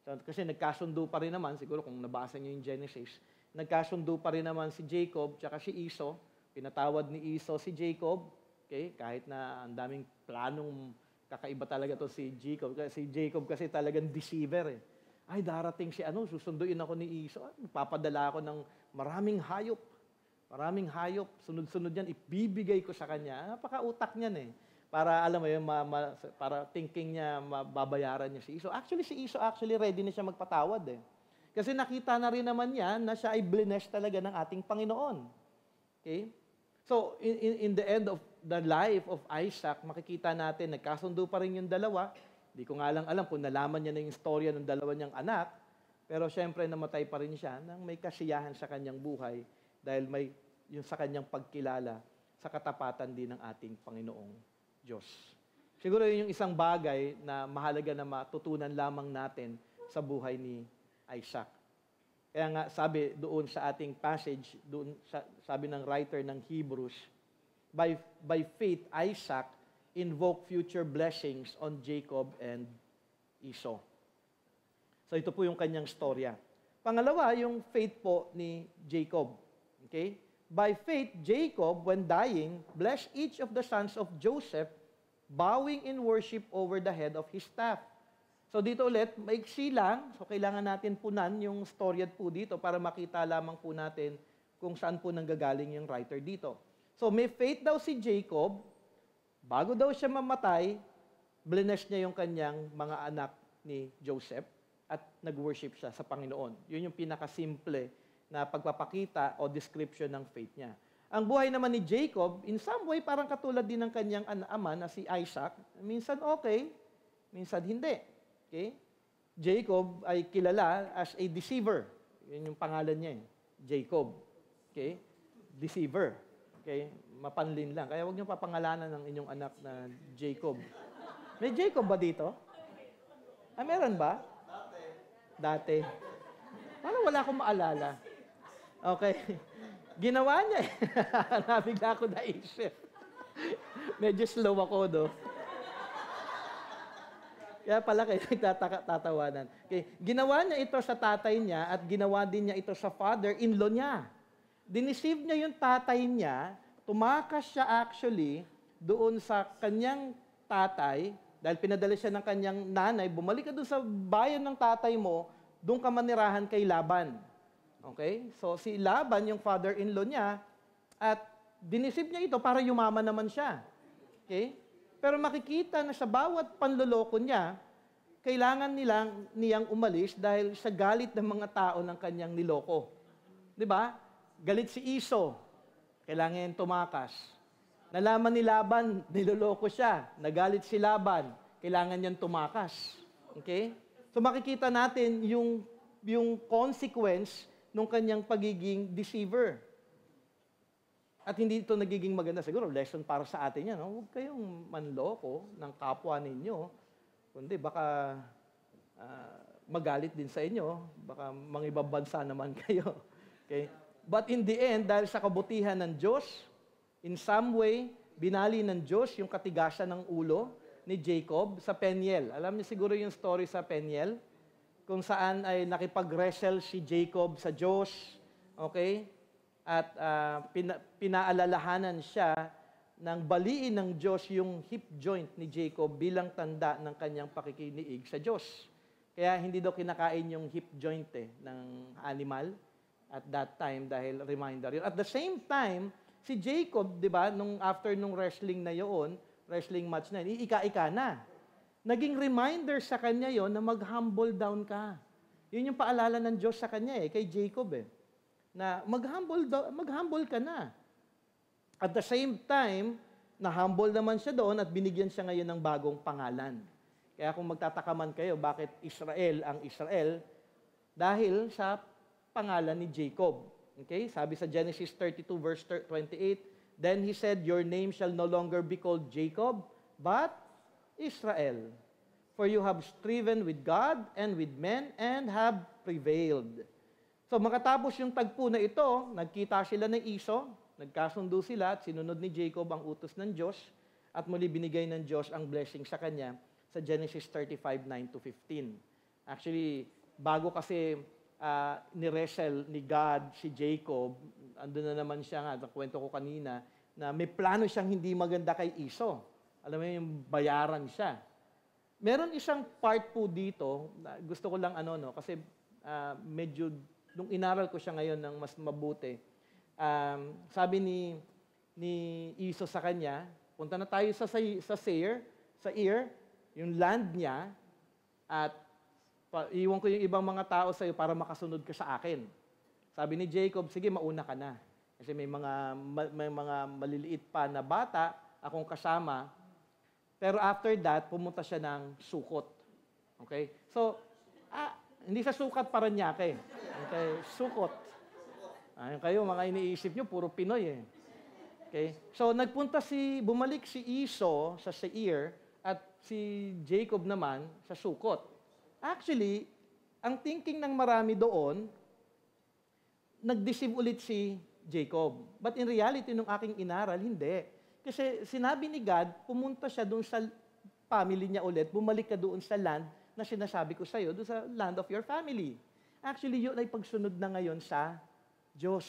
So, kasi nagkasundo pa rin naman, siguro kung nabasa niyo yung Genesis, nagkasundo pa rin naman si Jacob tsaka si Esau. Pinatawad ni Esau si Jacob, okay? Kahit na ang daming planong kakaiba talaga to si Jacob. Si Jacob kasi talagang deceiver. Ay, darating si susunduin ako ni Esau. Papadala ako ng maraming hayop. Maraming hayop. Sunod-sunod yan, ibibigay ko sa kanya. Napaka-utak niyan Para, alam mo yun, para thinking niya, mababayaran niya si Esau. Actually, si Esau ready na siya magpatawad Kasi nakita na rin naman niya na siya ay blessed talaga ng ating Panginoon. Okay? So, in the end of the life of Isaac, makikita natin, nagkasundo pa rin yung dalawa. Hindi ko nga lang alam kung nalaman niya na yung storya ng dalawa niyang anak, pero syempre namatay pa rin siya nang may kasiyahan sa kanyang buhay dahil may yung sa kanyang pagkilala sa katapatan din ng ating Panginoong Diyos. Siguro yun yung isang bagay na mahalaga na matutunan lamang natin sa buhay ni Isaac. Kaya nga sabi doon sa ating passage, doon sabi ng writer ng Hebrews, by faith Isaac invoked future blessings on Jacob and Esau. So ito po yung kanyang storya. Pangalawa, yung faith po ni Jacob. Okay? By faith, Jacob, when dying, blessed each of the sons of Joseph, bowing in worship over the head of his staff. So dito ulit, maiksi lang. So kailangan natin punan yung storyad po dito para makita lamang po natin kung saan po nanggagaling yung writer dito. So may faith daw si Jacob, bago daw siya mamatay, bless niya yung kanyang mga anak ni Joseph at nag-worship siya sa Panginoon. Yun yung pinakasimple na pagpapakita o description ng faith niya. Ang buhay naman ni Jacob, in some way, parang katulad din ng kanyang ama na si Isaac. Minsan okay, minsan hindi. Okay? Jacob ay kilala as a deceiver. Yun yung pangalan niya, Jacob. Okay? Deceiver. Okay? Mapanlin lang. Kaya huwag niyo papangalanan ng inyong anak na Jacob. May Jacob ba dito? Meron ba? Dati. Parang wala akong maalala. Okay. Ginawa niya eh. Nabigla ako naisip. Medyo slow ako, no? Kaya pala kayo nagtatawanan. Okay. Ginawa niya ito sa tatay niya at ginawa din niya ito sa father-in-law niya. Diniceive niya yung tatay niya, tumakas siya actually doon sa kanyang tatay, dahil pinadala siya ng kanyang nanay, bumalik ka doon sa bayan ng tatay mo, doon ka manirahan kay Laban. Okay? So si Laban, yung father-in-law niya, at dinisip niya ito para yumaman naman siya. Okay? Pero makikita na sa bawat panloloko niya, kailangan niyang umalis dahil sa galit ng mga tao ng kanyang niloko. 'Di ba? Galit si Esau, kailangan niyang tumakas. Nalaman ni Laban, niloloko siya, nagalit si Laban, kailangan niyang tumakas. Okay? So makikita natin yung consequence ng kanyang pagiging deceiver. At hindi ito nagiging maganda. Siguro, lesson para sa atin yan. No? Huwag kayong manloko ng kapwa ninyo. Kundi baka magalit din sa inyo. Baka mangibang bansa naman kayo. Okay? But in the end, dahil sa kabutihan ng Diyos, in some way, binali ng Diyos yung katigasan ng ulo ni Jacob sa Peniel. Alam niyo siguro yung story sa Peniel? Kung saan ay nakipag-wrestle si Jacob sa Diyos. Okay? At pinaalalahanan siya ng baliin ng Diyos yung hip joint ni Jacob bilang tanda ng kanyang pakikiniig sa Diyos. Kaya hindi daw kinakain yung hip joint ng animal at that time dahil reminder yun. At the same time, si Jacob, di ba, after nung wrestling na yun, wrestling match na yun, ika-ika na. Naging reminder sa kanya yon na mag-humble down ka. Yun yung paalala ng Diyos sa kanya kay Jacob na mag-humble ka na. At the same time, na-humble naman siya doon at binigyan siya ngayon ng bagong pangalan. Kaya kung magtataka man kayo, bakit Israel ang Israel? Dahil sa pangalan ni Jacob. Okay? Sabi sa Genesis 32 verse 28, Then he said, Your name shall no longer be called Jacob, but Israel. For you have striven with God and with men and have prevailed. So makatapos yung tagpo na ito, nagkita sila ng Esau, nagkasundo sila at sinunod ni Jacob ang utos ng Diyos at muli binigay ng Diyos ang blessing sa kanya sa Genesis 35:9-15. Actually, bago kasi ni-wrestle ni God si Jacob, andun na naman siya nga, nakwento ko kanina, na may plano siyang hindi maganda kay Esau. Alam mo yung bayaran siya. Meron isang part po dito, gusto ko lang kasi medyo nung inaral ko siya ngayon ng mas mabuti, sabi ni Esau sa kanya, punta na tayo sa Seir, yung land niya, at iwan ko yung ibang mga tao sa iyo para makasunod ka sa akin. Sabi ni Jacob, sige, mauna ka na. Kasi may mga maliliit pa na bata akong kasama. Pero after that, pumunta siya ng Sukot. Okay? So, hindi sa Sukat Paranaque. Okay? Sukot. Ayun kayo, mga iniisip nyo, puro Pinoy Okay? So, bumalik si Esau sa Seir at si Jacob naman sa Sukot. Actually, ang thinking ng marami doon, nag-deceive ulit si Jacob. But in reality, nung aking inaral, hindi. Kasi sinabi ni God, pumunta siya doon sa family niya ulit, bumalik ka doon sa land na sinasabi ko sa iyo, doon sa land of your family. Actually, yun ay pagsunod na ngayon sa Diyos.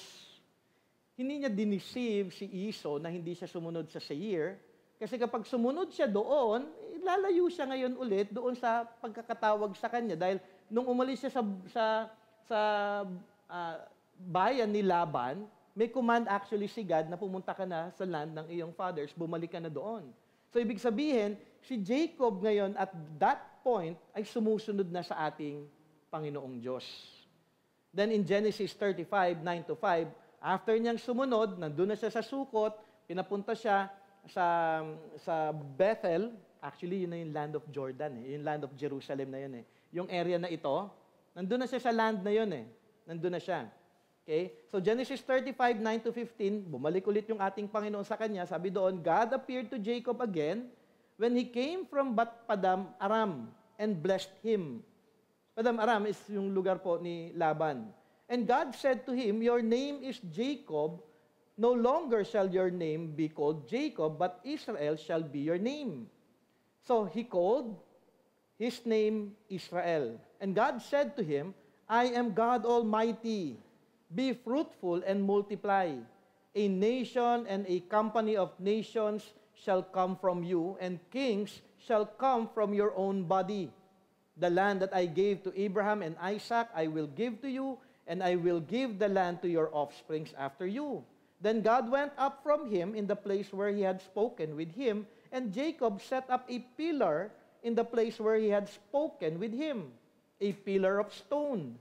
hindi niya diniceive si Esau na hindi siya sumunod sa Seir. Kasi kapag sumunod siya doon, lalayo siya ngayon ulit doon sa pagkakatawag sa kanya. Dahil nung umalis siya sa bayan ni Laban, may command actually si God na pumunta ka na sa land ng iyong fathers, bumalik ka na doon. So ibig sabihin, si Jacob ngayon at that point ay sumusunod na sa ating Panginoong Diyos. Then in Genesis 35, 9-5, after niyang sumunod, nandun na siya sa Sukot, pinapunta siya sa Bethel. Actually, yun na yung land of Jordan. Yung land of Jerusalem na yun. Yung area na ito, nandun na siya sa land na yun. Nandun na siya. Okay? So Genesis 35, 9-15, bumalik ulit yung ating Panginoon sa kanya. Sabi doon, God appeared to Jacob again when he came from Padam Aram and blessed him. Padam Aram is yung lugar po ni Laban. And God said to him, your name is Jacob. No longer shall your name be called Jacob, but Israel shall be your name. So he called his name Israel. And God said to him, I am God Almighty. Be fruitful and multiply. A nation and a company of nations shall come from you, and kings shall come from your own body. The land that I gave to Abraham and Isaac, I will give to you, and I will give the land to your offsprings after you. Then God went up from him in the place where he had spoken with him, and Jacob set up a pillar in the place where he had spoken with him, a pillar of stone.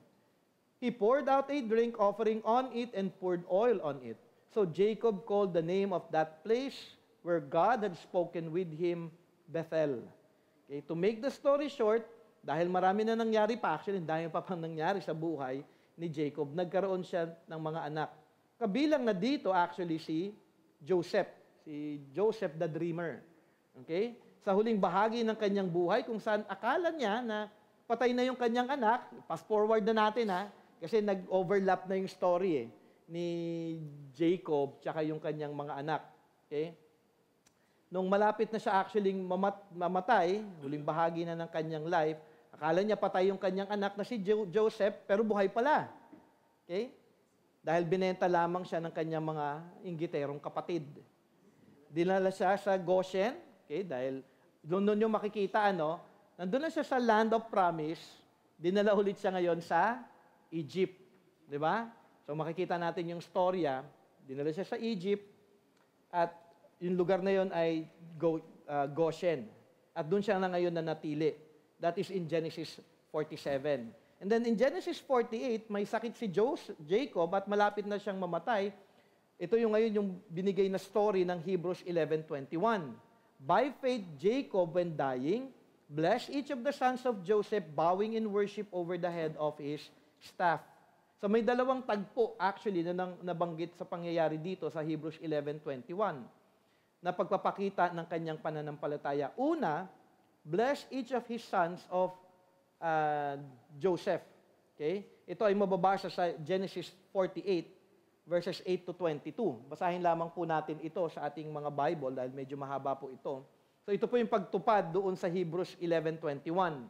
He poured out a drink offering on it and poured oil on it. So Jacob called the name of that place where God had spoken with him, Bethel. Okay, to make the story short, dahil marami na nangyari pa, actually, dahil pa pang nangyari sa buhay ni Jacob, nagkaroon siya ng mga anak. Kabilang na dito actually si Joseph the Dreamer. Okay? Sa huling bahagi ng kanyang buhay, kung saan akala niya na patay na yung kanyang anak, fast forward na natin kasi nag-overlap na yung story ni Jacob tsaka yung kanyang mga anak. Okay? Nung malapit na siya actually mamatay, huling bahagi na ng kanyang life, akala niya patay yung kanyang anak na si Joseph, pero buhay pala. Okay? Dahil binenta lamang siya ng kanyang mga inggiterong kapatid. Dinala siya sa Goshen, okay? Dahil doon yung makikita, nandun na siya sa land of promise, dinala ulit siya ngayon sa Egypt. Di ba? So makikita natin yung storya, dinala siya sa Egypt, at yung lugar na yon ay Goshen. At doon siya na ngayon na natili. That is in Genesis 47. And then in Genesis 48, may sakit si Jacob at malapit na siyang mamatay. Ito yung ngayon yung binigay na story ng Hebrews 11:21. By faith, Jacob, when dying, blessed each of the sons of Joseph, bowing in worship over the head of his staff. So may dalawang tagpo actually na nabanggit sa pangyayari dito sa Hebrews 11:21 na pagpapakita ng kanyang pananampalataya. Una, bless each of his sons of Joseph. Okay? Ito ay mababasa sa Genesis 48, verses 8-22. Basahin lamang po natin ito sa ating mga Bible dahil medyo mahaba po ito. So ito po yung pagtupad doon sa Hebrews 11:21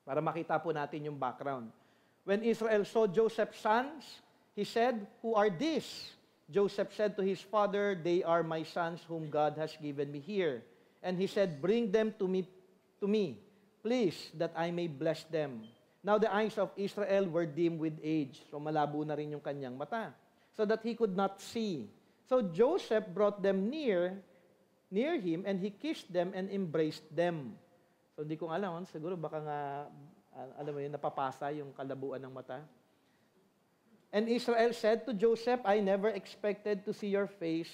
para makita po natin yung background. When Israel saw Joseph's sons, he said, "Who are these?" Joseph said to his father, "They are my sons whom God has given me here." And he said, "Bring them to me, please, that I may bless them." Now the eyes of Israel were dim with age. So malabo na rin yung kanyang mata, so that he could not see. So Joseph brought them near him, and he kissed them and embraced them. So hindi ko alam, siguro baka nga, alam mo yun, napapasa yung kalabuan ng mata. And Israel said to Joseph, "I never expected to see your face,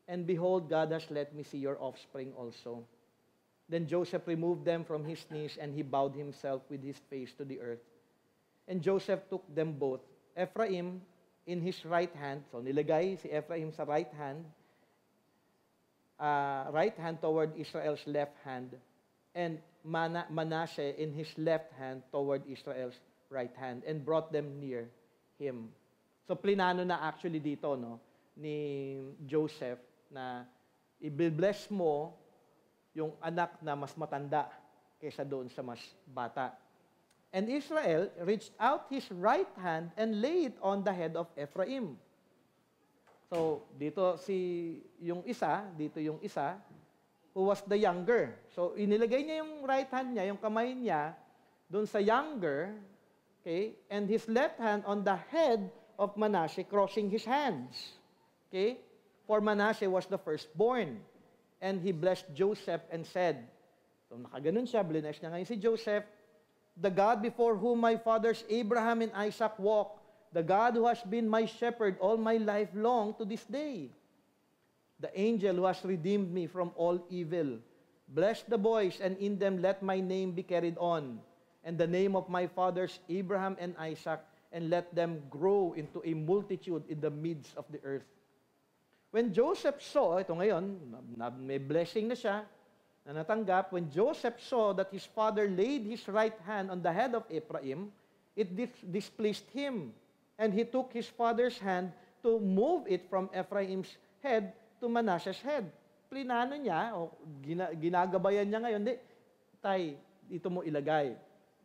and behold, God has let me see your offspring also." Then Joseph removed them from his knees, and he bowed himself with his face to the earth. And Joseph took them both, Ephraim in his right hand, so nilagay si Ephraim sa right hand toward Israel's left hand, and Manasseh in his left hand toward Israel's right hand, and brought them near him. So plinano na actually dito ni Joseph na i-bless mo yung anak na mas matanda kaysa doon sa mas bata. And Israel reached out his right hand and laid it on the head of Ephraim. So, dito yung isa, who was the younger. So, inilagay niya yung right hand niya, yung kamay niya, doon sa younger, okay, and his left hand on the head of Manasseh, crossing his hands. Okay? For Manasseh was the firstborn. And he blessed Joseph and said, so nakaganon siya, bless niya ngayon si Joseph, the God before whom my fathers Abraham and Isaac walked, the God who has been my shepherd all my life long to this day, the angel who has redeemed me from all evil, bless the boys, and in them let my name be carried on, and the name of my fathers Abraham and Isaac, and let them grow into a multitude in the midst of the earth. When Joseph saw, ito ngayon, may blessing na siya, na natanggap, when Joseph saw that his father laid his right hand on the head of Ephraim, it displeased him, and he took his father's hand to move it from Ephraim's head to Manasseh's head. Plinano niya, o ginagabayan niya ngayon, tay, dito mo ilagay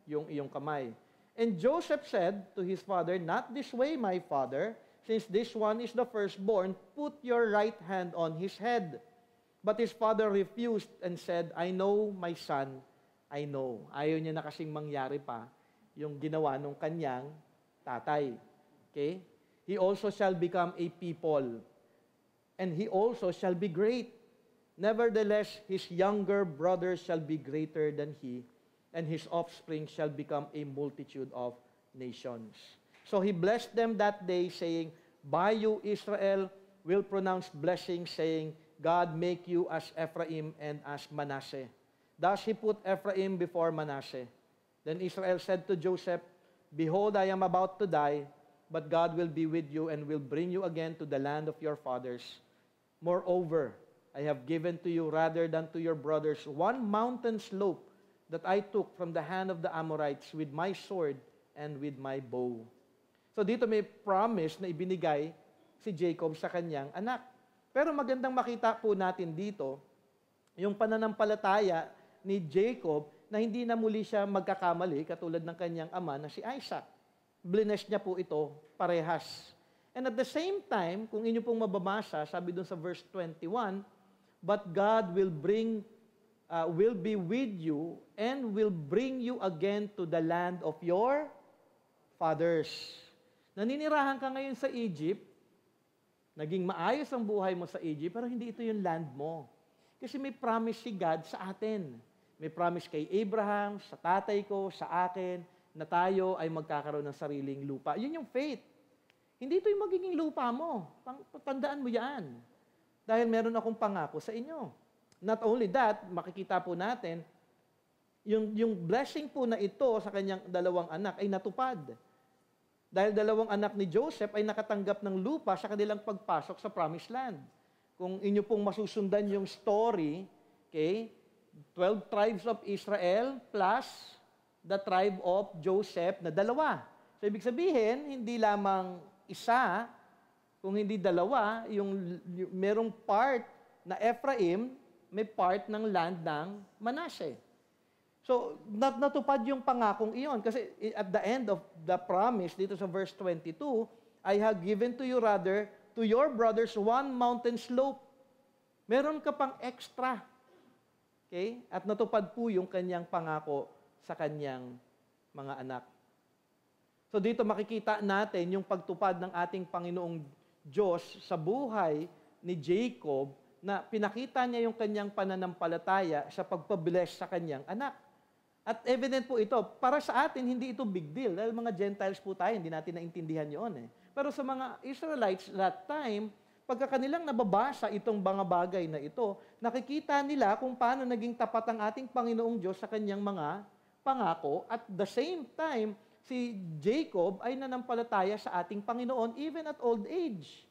yung iyong kamay. And Joseph said to his father, not this way, my father, since this one is the firstborn, put your right hand on his head. But his father refused and said, I know, my son, I know. Ayaw niya na kasing mangyari pa yung ginawa nung kanyang tatay. Okay? He also shall become a people, and he also shall be great. Nevertheless, his younger brother shall be greater than he, and his offspring shall become a multitude of nations. So he blessed them that day, saying, by you, Israel, will pronounce blessing, saying, God make you as Ephraim and as Manasseh. Thus he put Ephraim before Manasseh. Then Israel said to Joseph, behold, I am about to die, but God will be with you and will bring you again to the land of your fathers. Moreover, I have given to you rather than to your brothers one mountain slope that I took from the hand of the Amorites with my sword and with my bow. So dito may promise na ibinigay si Jacob sa kanyang anak. Pero magandang makita po natin dito yung pananampalataya ni Jacob na hindi na muli siya magkakamali katulad ng kanyang ama na si Isaac. Blines niya po ito parehas. And at the same time, kung inyo pong mababasa, sabi doon sa verse 21, but God will be with you and will bring you again to the land of your fathers. Naninirahan ka ngayon sa Egypt, naging maayos ang buhay mo sa Egypt, pero hindi ito yung land mo. Kasi may promise si God sa atin. May promise kay Abraham, sa tatay ko, sa akin, na tayo ay magkakaroon ng sariling lupa. Yun yung faith. Hindi ito yung magiging lupa mo. Tandaan mo yan. Dahil meron akong pangako sa inyo. Not only that, makikita po natin, yung blessing po na ito sa kanyang dalawang anak ay natupad. Dahil dalawang anak ni Joseph ay nakatanggap ng lupa sa kanilang pagpasok sa Promised Land. Kung inyo pong masusundan yung story, okay, 12 tribes of Israel plus the tribe of Joseph na dalawa. So, ibig sabihin, hindi lamang isa, kung hindi dalawa, yung merong part na Ephraim, may part ng land ng Manasseh. So, natupad yung pangakong iyon. Kasi at the end of the promise, dito sa verse 22, I have given to you rather, to your brothers, one mountain slope. Meron ka pang extra. Okay? At natupad po yung kanyang pangako sa kanyang mga anak. So dito makikita natin yung pagtupad ng ating Panginoong Diyos sa buhay ni Jacob na pinakita niya yung kanyang pananampalataya sa pagpabless sa kanyang anak. At evident po ito, para sa atin, hindi ito big deal. Dahil mga Gentiles po tayo, hindi natin naintindihan yun. Pero sa mga Israelites that time, pagka kanilang nababasa itong mga bagay na ito, nakikita nila kung paano naging tapat ang ating Panginoong Diyos sa kanyang mga pangako. At the same time, si Jacob ay nanampalataya sa ating Panginoon even at old age.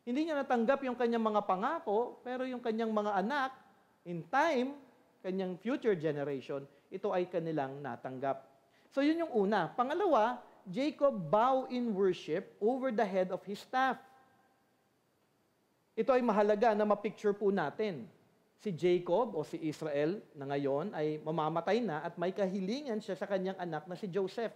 Hindi niya natanggap yung kanyang mga pangako, pero yung kanyang mga anak, in time, kanyang future generation, ito ay kanilang natanggap. So yun yung una. Pangalawa, Jacob bow in worship over the head of his staff. Ito ay mahalaga na mapicture po natin. Si Jacob o si Israel na ngayon ay mamamatay na at may kahilingan siya sa kanyang anak na si Joseph.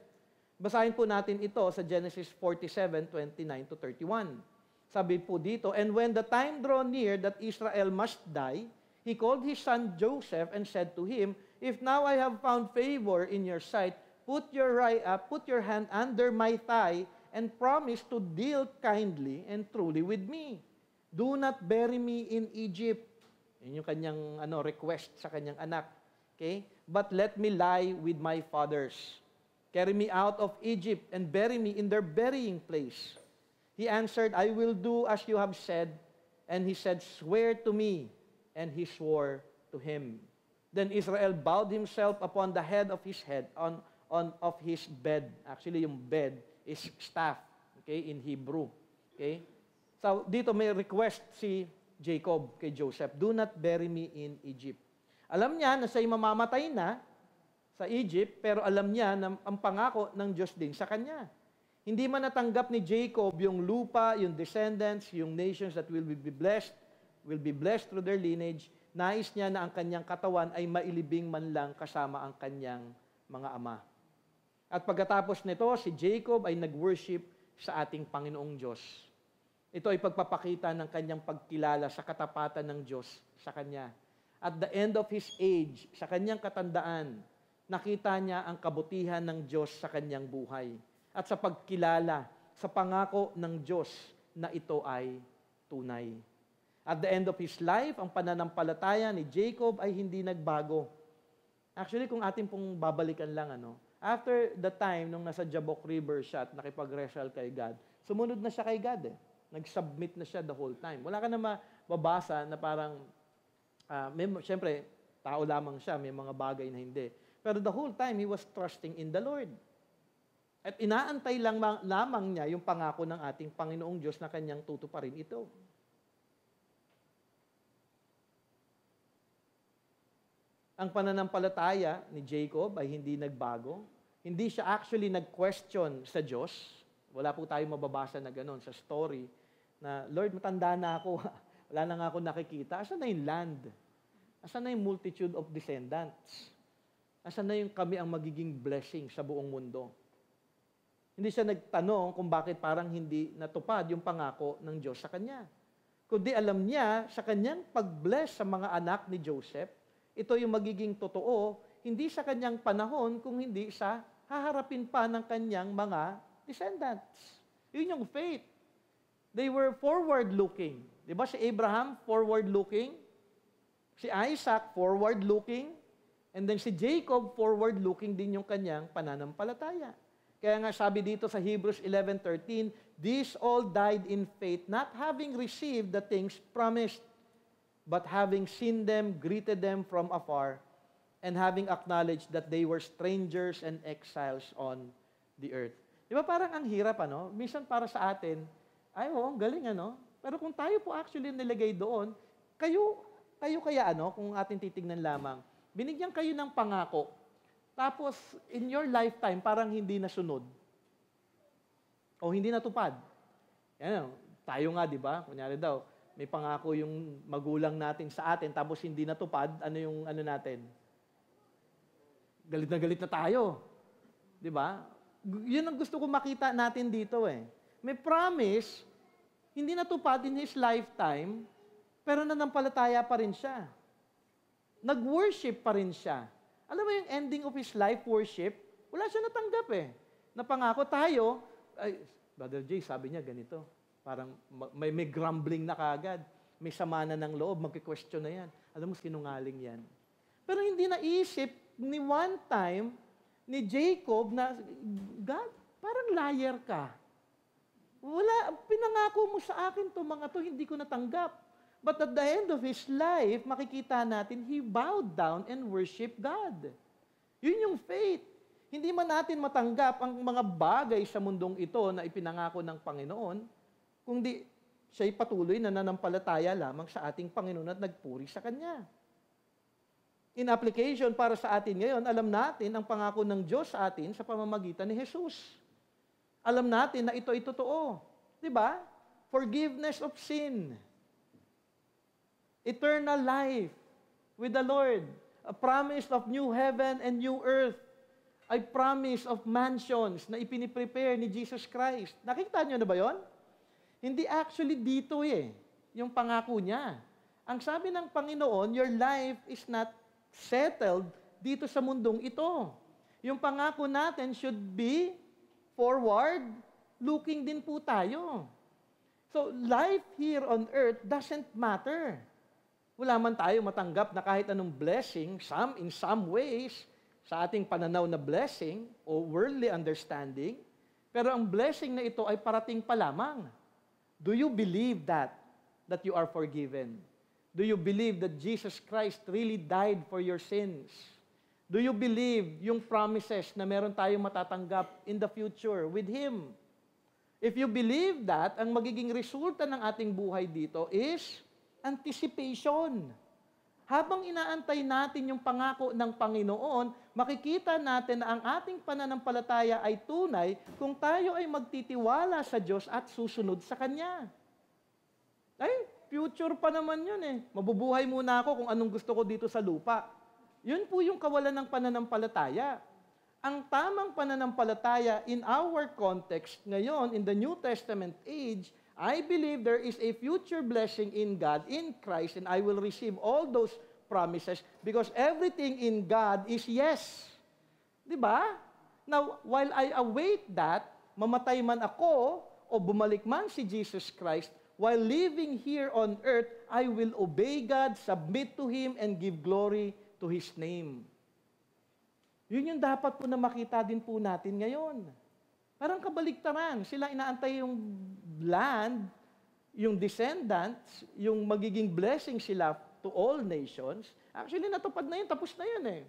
Basahin po natin ito sa Genesis 47:29-31. Sabi po dito, and when the time drew near that Israel must die, he called his son Joseph and said to him, if now I have found favor in your sight, put your hand under my thigh and promise to deal kindly and truly with me. Do not bury me in Egypt. Yun yung kanyang request sa kanyang anak. Okay? But let me lie with my fathers. Carry me out of Egypt and bury me in their burying place. He answered, I will do as you have said. And he said, swear to me. And he swore to him. Then Israel bowed himself upon the head of his bed. Actually, yung bed is staff, okay, in Hebrew. Okay? So, dito may request si Jacob kay Joseph, do not bury me in Egypt. Alam niya na siya'y mamamatay na sa Egypt, pero alam niya na ang pangako ng Diyos din sa kanya. Hindi man natanggap ni Jacob yung lupa, yung descendants, yung nations that will be blessed through their lineage. Nais niya na ang kanyang katawan ay mailibing man lang kasama ang kanyang mga ama. At pagkatapos nito, si Jacob ay nag-worship sa ating Panginoong Diyos. Ito ay pagpapakita ng kanyang pagkilala sa katapatan ng Diyos sa kanya. At the end of his age, sa kanyang katandaan, nakita niya ang kabutihan ng Diyos sa kanyang buhay. At sa pagkilala sa pangako ng Diyos na ito ay tunay. At the end of his life, ang pananampalataya ni Jacob ay hindi nagbago. Actually, kung atin pong babalikan lang, after the time nung nasa Jabbok River siya at nakipag-wrestle kay God, sumunod na siya kay God eh. Nag-submit na siya the whole time. Wala ka na mababasa na parang, siyempre, tao lamang siya, may mga bagay na hindi. Pero the whole time, he was trusting in the Lord. At inaantay lamang niya yung pangako ng ating Panginoong Diyos na kanyang tutuparin ito. Ang pananampalataya ni Jacob ay hindi nagbago. Hindi siya actually nag-question sa Diyos. Wala po tayong mababasa na gano'n sa story na, Lord, matanda na ako. Wala na nga ako nakikita. Asan na yung land? Asan na yung multitude of descendants? Asan na yung kami ang magiging blessing sa buong mundo? Hindi siya nagtanong kung bakit parang hindi natupad yung pangako ng Diyos sa kanya. Kundi alam niya sa kanyang pag-bless sa mga anak ni Joseph, ito yung magiging totoo, hindi sa kanyang panahon, kung hindi sa haharapin pa ng kanyang mga descendants. Yun yung faith. They were forward-looking. Di ba si Abraham, forward-looking? Si Isaac, forward-looking? And then si Jacob, forward-looking din yung kanyang pananampalataya. Kaya nga sabi dito sa Hebrews 11:13, these all died in faith, not having received the things promised, but having seen them, greeted them from afar, and having acknowledged that they were strangers and exiles on the earth. Di ba parang ang hirap, Minsan para sa atin, ay, ang galing, Pero kung tayo po actually nilagay doon, kayo kaya, kung atin titignan lamang, binigyan kayo ng pangako, tapos in your lifetime, parang hindi nasunod. O hindi natupad. Yan, tayo nga, di ba? Kunyari daw, may pangako yung magulang natin sa atin, tapos hindi natupad, ano yung natin? Galit na tayo. Di ba? Yun ang gusto ko makita natin dito eh. May promise, hindi natupad in his lifetime, pero nanampalataya pa rin siya. Nag-worship pa rin siya. Alam mo yung ending of his life worship, wala siya natanggap eh. Napangako tayo, ay, Brother Jay, sabi niya ganito, parang may grumbling na kagad. May sama na ng loob, magki-question na yan. Alam mo, sinungaling yan. Pero hindi naisip ni one time ni Jacob na, God, parang liar ka. Wala, pinangako mo sa akin to mga to, hindi ko natanggap. But at the end of his life, makikita natin, he bowed down and worshiped God. Yun yung faith. Hindi man natin matanggap ang mga bagay sa mundong ito na ipinangako ng Panginoon, kundi siya'y patuloy na nanampalataya lamang sa ating Panginoon at nagpuri sa Kanya. In application para sa atin ngayon, alam natin ang pangako ng Diyos sa atin sa pamamagitan ni Jesus. Alam natin na ito ay totoo. Diba? Forgiveness of sin. Eternal life with the Lord. A promise of new heaven and new earth. A promise of mansions na ipiniprepare ni Jesus Christ. Nakita niyo na ba yon? Hindi actually dito yung pangako niya. Ang sabi ng Panginoon, your life is not settled dito sa mundong ito. Yung pangako natin should be forward, looking din po tayo. So, life here on earth doesn't matter. Wala man tayo matanggap na kahit anong blessing, in some ways, sa ating pananaw na blessing o worldly understanding, pero ang blessing na ito ay parating pa lamang. Do you believe that you are forgiven? Do you believe that Jesus Christ really died for your sins? Do you believe yung promises na meron tayong matatanggap in the future with Him? If you believe that, ang magiging resulta ng ating buhay dito is anticipation. Habang inaantay natin yung pangako ng Panginoon, makikita natin na ang ating pananampalataya ay tunay kung tayo ay magtitiwala sa Diyos at susunod sa Kanya. Ay, future pa naman yun Mabubuhay muna ako kung anong gusto ko dito sa lupa. Yun po yung kawalan ng pananampalataya. Ang tamang pananampalataya in our context ngayon, in the New Testament age, I believe there is a future blessing in God, in Christ, and I will receive all those promises because everything in God is yes. Diba? Now, while I await that, mamatay man ako o bumalik man si Jesus Christ, while living here on earth, I will obey God, submit to Him, and give glory to His name. Yun yung dapat po na makita din po natin ngayon. Parang kabaliktaran. Sila inaantay yung land, yung descendants, yung magiging blessing sila to all nations. Actually, natupad na yun. Tapos na yun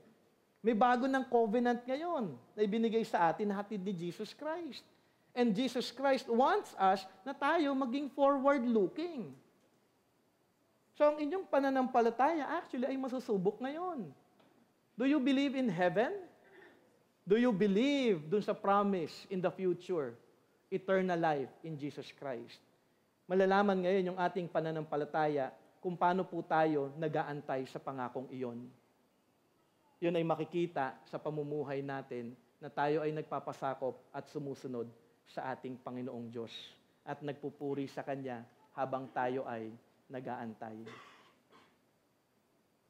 May bago ng covenant ngayon na ibinigay sa atin na hatid ni Jesus Christ. And Jesus Christ wants us na tayo maging forward-looking. So, ang inyong pananampalataya actually ay masusubok ngayon. Do you believe in heaven? Do you believe dun sa promise in the future, eternal life in Jesus Christ? Malalaman ngayon yung ating pananampalataya kung paano po tayo nag-aantay sa pangakong iyon. Yun ay makikita sa pamumuhay natin na tayo ay nagpapasakop at sumusunod sa ating Panginoong Diyos at nagpupuri sa Kanya habang tayo ay nag-aantay.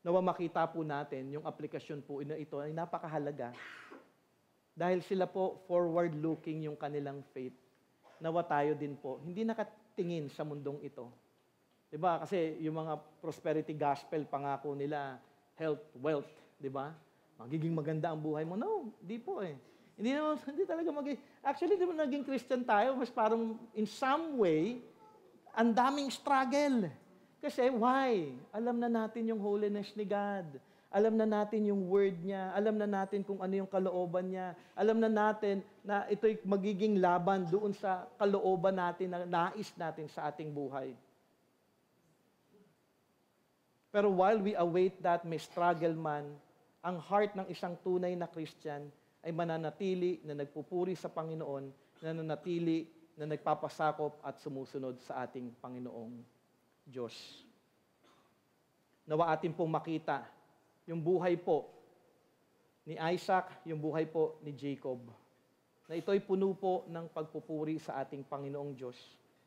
Nawa makita po natin yung aplikasyon po na ito ay napakahalaga. Dahil sila po forward-looking yung kanilang faith. Nawa tayo din po, hindi nakatingin sa mundong ito. Diba? Kasi yung mga prosperity gospel, pangako nila, health, wealth, diba? Magiging maganda ang buhay mo. No, di po Hindi talaga Actually, di ba naging Christian tayo, mas parang in some way, ang daming struggle. Kasi why? Alam na natin yung holiness ni God. Alam na natin yung word niya. Alam na natin kung ano yung kalooban niya. Alam na natin na ito'y magiging laban doon sa kalooban natin na nais natin sa ating buhay. Pero while we await that, may struggle man, ang heart ng isang tunay na Christian ay mananatili na nagpupuri sa Panginoon, nananatili na nagpapasakop at sumusunod sa ating Panginoong Diyos. Nawa atin pong makita yung buhay po ni Isaac, yung buhay po ni Jacob, na ito'y puno po ng pagpupuri sa ating Panginoong Diyos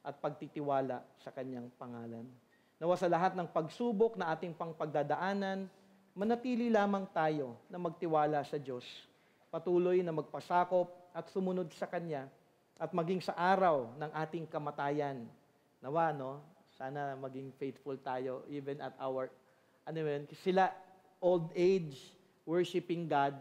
at pagtitiwala sa Kanyang pangalan. Nawa sa lahat ng pagsubok na ating pagdadaanan, manatili lamang tayo na magtiwala sa Diyos, patuloy na magpasakop at sumunod sa Kanya, at maging sa araw ng ating kamatayan. Nawa, sana maging faithful tayo even at our, sila, old age, worshiping God,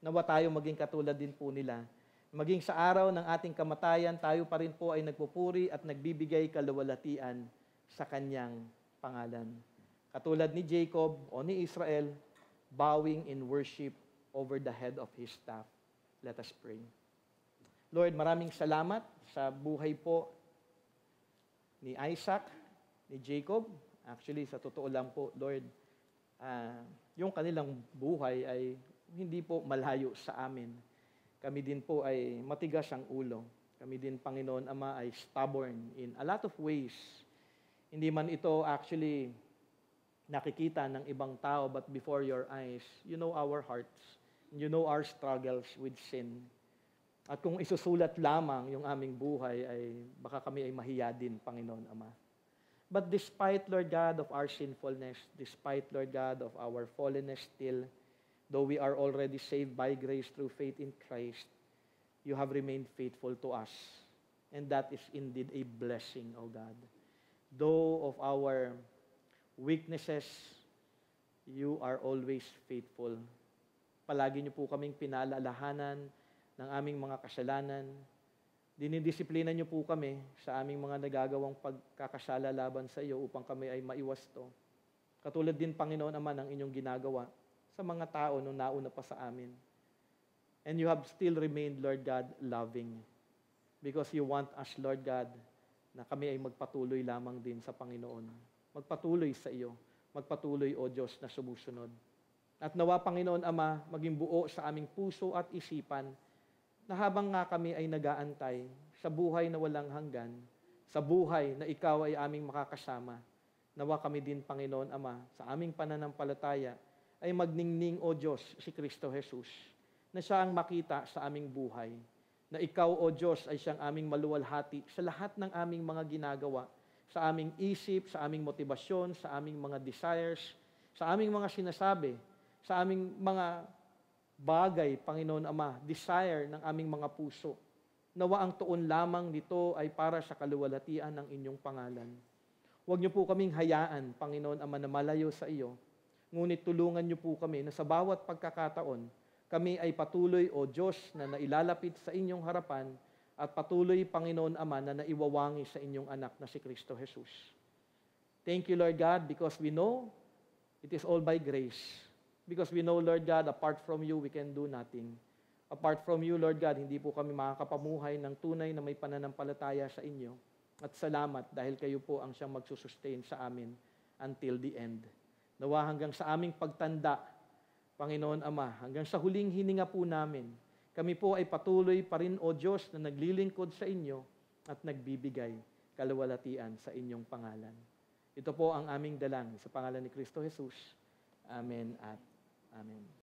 nawa tayo maging katulad din po nila. Maging sa araw ng ating kamatayan, tayo pa rin po ay nagpupuri at nagbibigay kaluwalhatian sa Kanyang pangalan. Katulad ni Jacob o ni Israel, bowing in worship over the head of his staff. Let us pray. Lord, maraming salamat sa buhay po ni Isaac, ni Jacob. Actually, sa totoo lang po, Lord, yung kanilang buhay ay hindi po malayo sa amin. Kami din po ay matigas ang ulo. Kami din, Panginoon Ama, ay stubborn in a lot of ways. Hindi man ito actually nakikita ng ibang tao, but before your eyes, you know our hearts. You know our struggles with sin. At kung isusulat lamang yung aming buhay, ay baka kami ay mahiya din, Panginoon Ama. But despite, Lord God, of our sinfulness, despite, Lord God, of our fallenness still, though we are already saved by grace through faith in Christ, you have remained faithful to us. And that is indeed a blessing, O God. Though of our weaknesses, you are always faithful. Palagi niyo po kaming pinaalalahanan ng aming mga kasalanan. Dinidisiplina niyo po kami sa aming mga nagagawang pagkakasala laban sa iyo upang kami ay maiwasto. Katulad din, Panginoon Ama, ng inyong ginagawa sa mga tao nung nauna pa sa amin. And you have still remained, Lord God, loving. Because you want us, Lord God, na kami ay magpatuloy lamang din sa Panginoon. Magpatuloy sa iyo. Magpatuloy, O Diyos, na sumusunod. At nawa, Panginoon Ama, maging buo sa aming puso at isipan na habang nga kami ay nag-aantay sa buhay na walang hanggan, sa buhay na ikaw ay aming makakasama, nawa kami din, Panginoon Ama, sa aming pananampalataya ay magningning, O Diyos, si Kristo Jesus, na siya ang makita sa aming buhay, na ikaw, O Diyos, ay siyang aming maluwalhati sa lahat ng aming mga ginagawa, sa aming isip, sa aming motibasyon, sa aming mga desires, sa aming mga sinasabi, sa aming mga bagay, Panginoon Ama, desire ng aming mga puso. Nawa ang tuon lamang nito ay para sa kaluwalhatian ng inyong pangalan. Huwag niyo po kaming hayaan, Panginoon Ama, na malayo sa iyo. Ngunit tulungan niyo po kami na sa bawat pagkakataon, kami ay patuloy, O Diyos, na nailalapit sa inyong harapan at patuloy, Panginoon Ama, na naiwawangi sa inyong anak na si Kristo Jesus. Thank you, Lord God, because we know it is all by grace. Because we know, Lord God, apart from you, we can do nothing. Apart from you, Lord God, hindi po kami makakapamuhay ng tunay na may pananampalataya sa inyo. At salamat dahil kayo po ang siyang magsusustain sa amin until the end. Nawa hanggang sa aming pagtanda, Panginoon Ama, hanggang sa huling hininga po namin, kami po ay patuloy pa rin, O Diyos, na naglilingkod sa inyo at nagbibigay kaluwalhatian sa inyong pangalan. Ito po ang aming dalangin sa pangalan ni Kristo Jesus. Amen at Amen.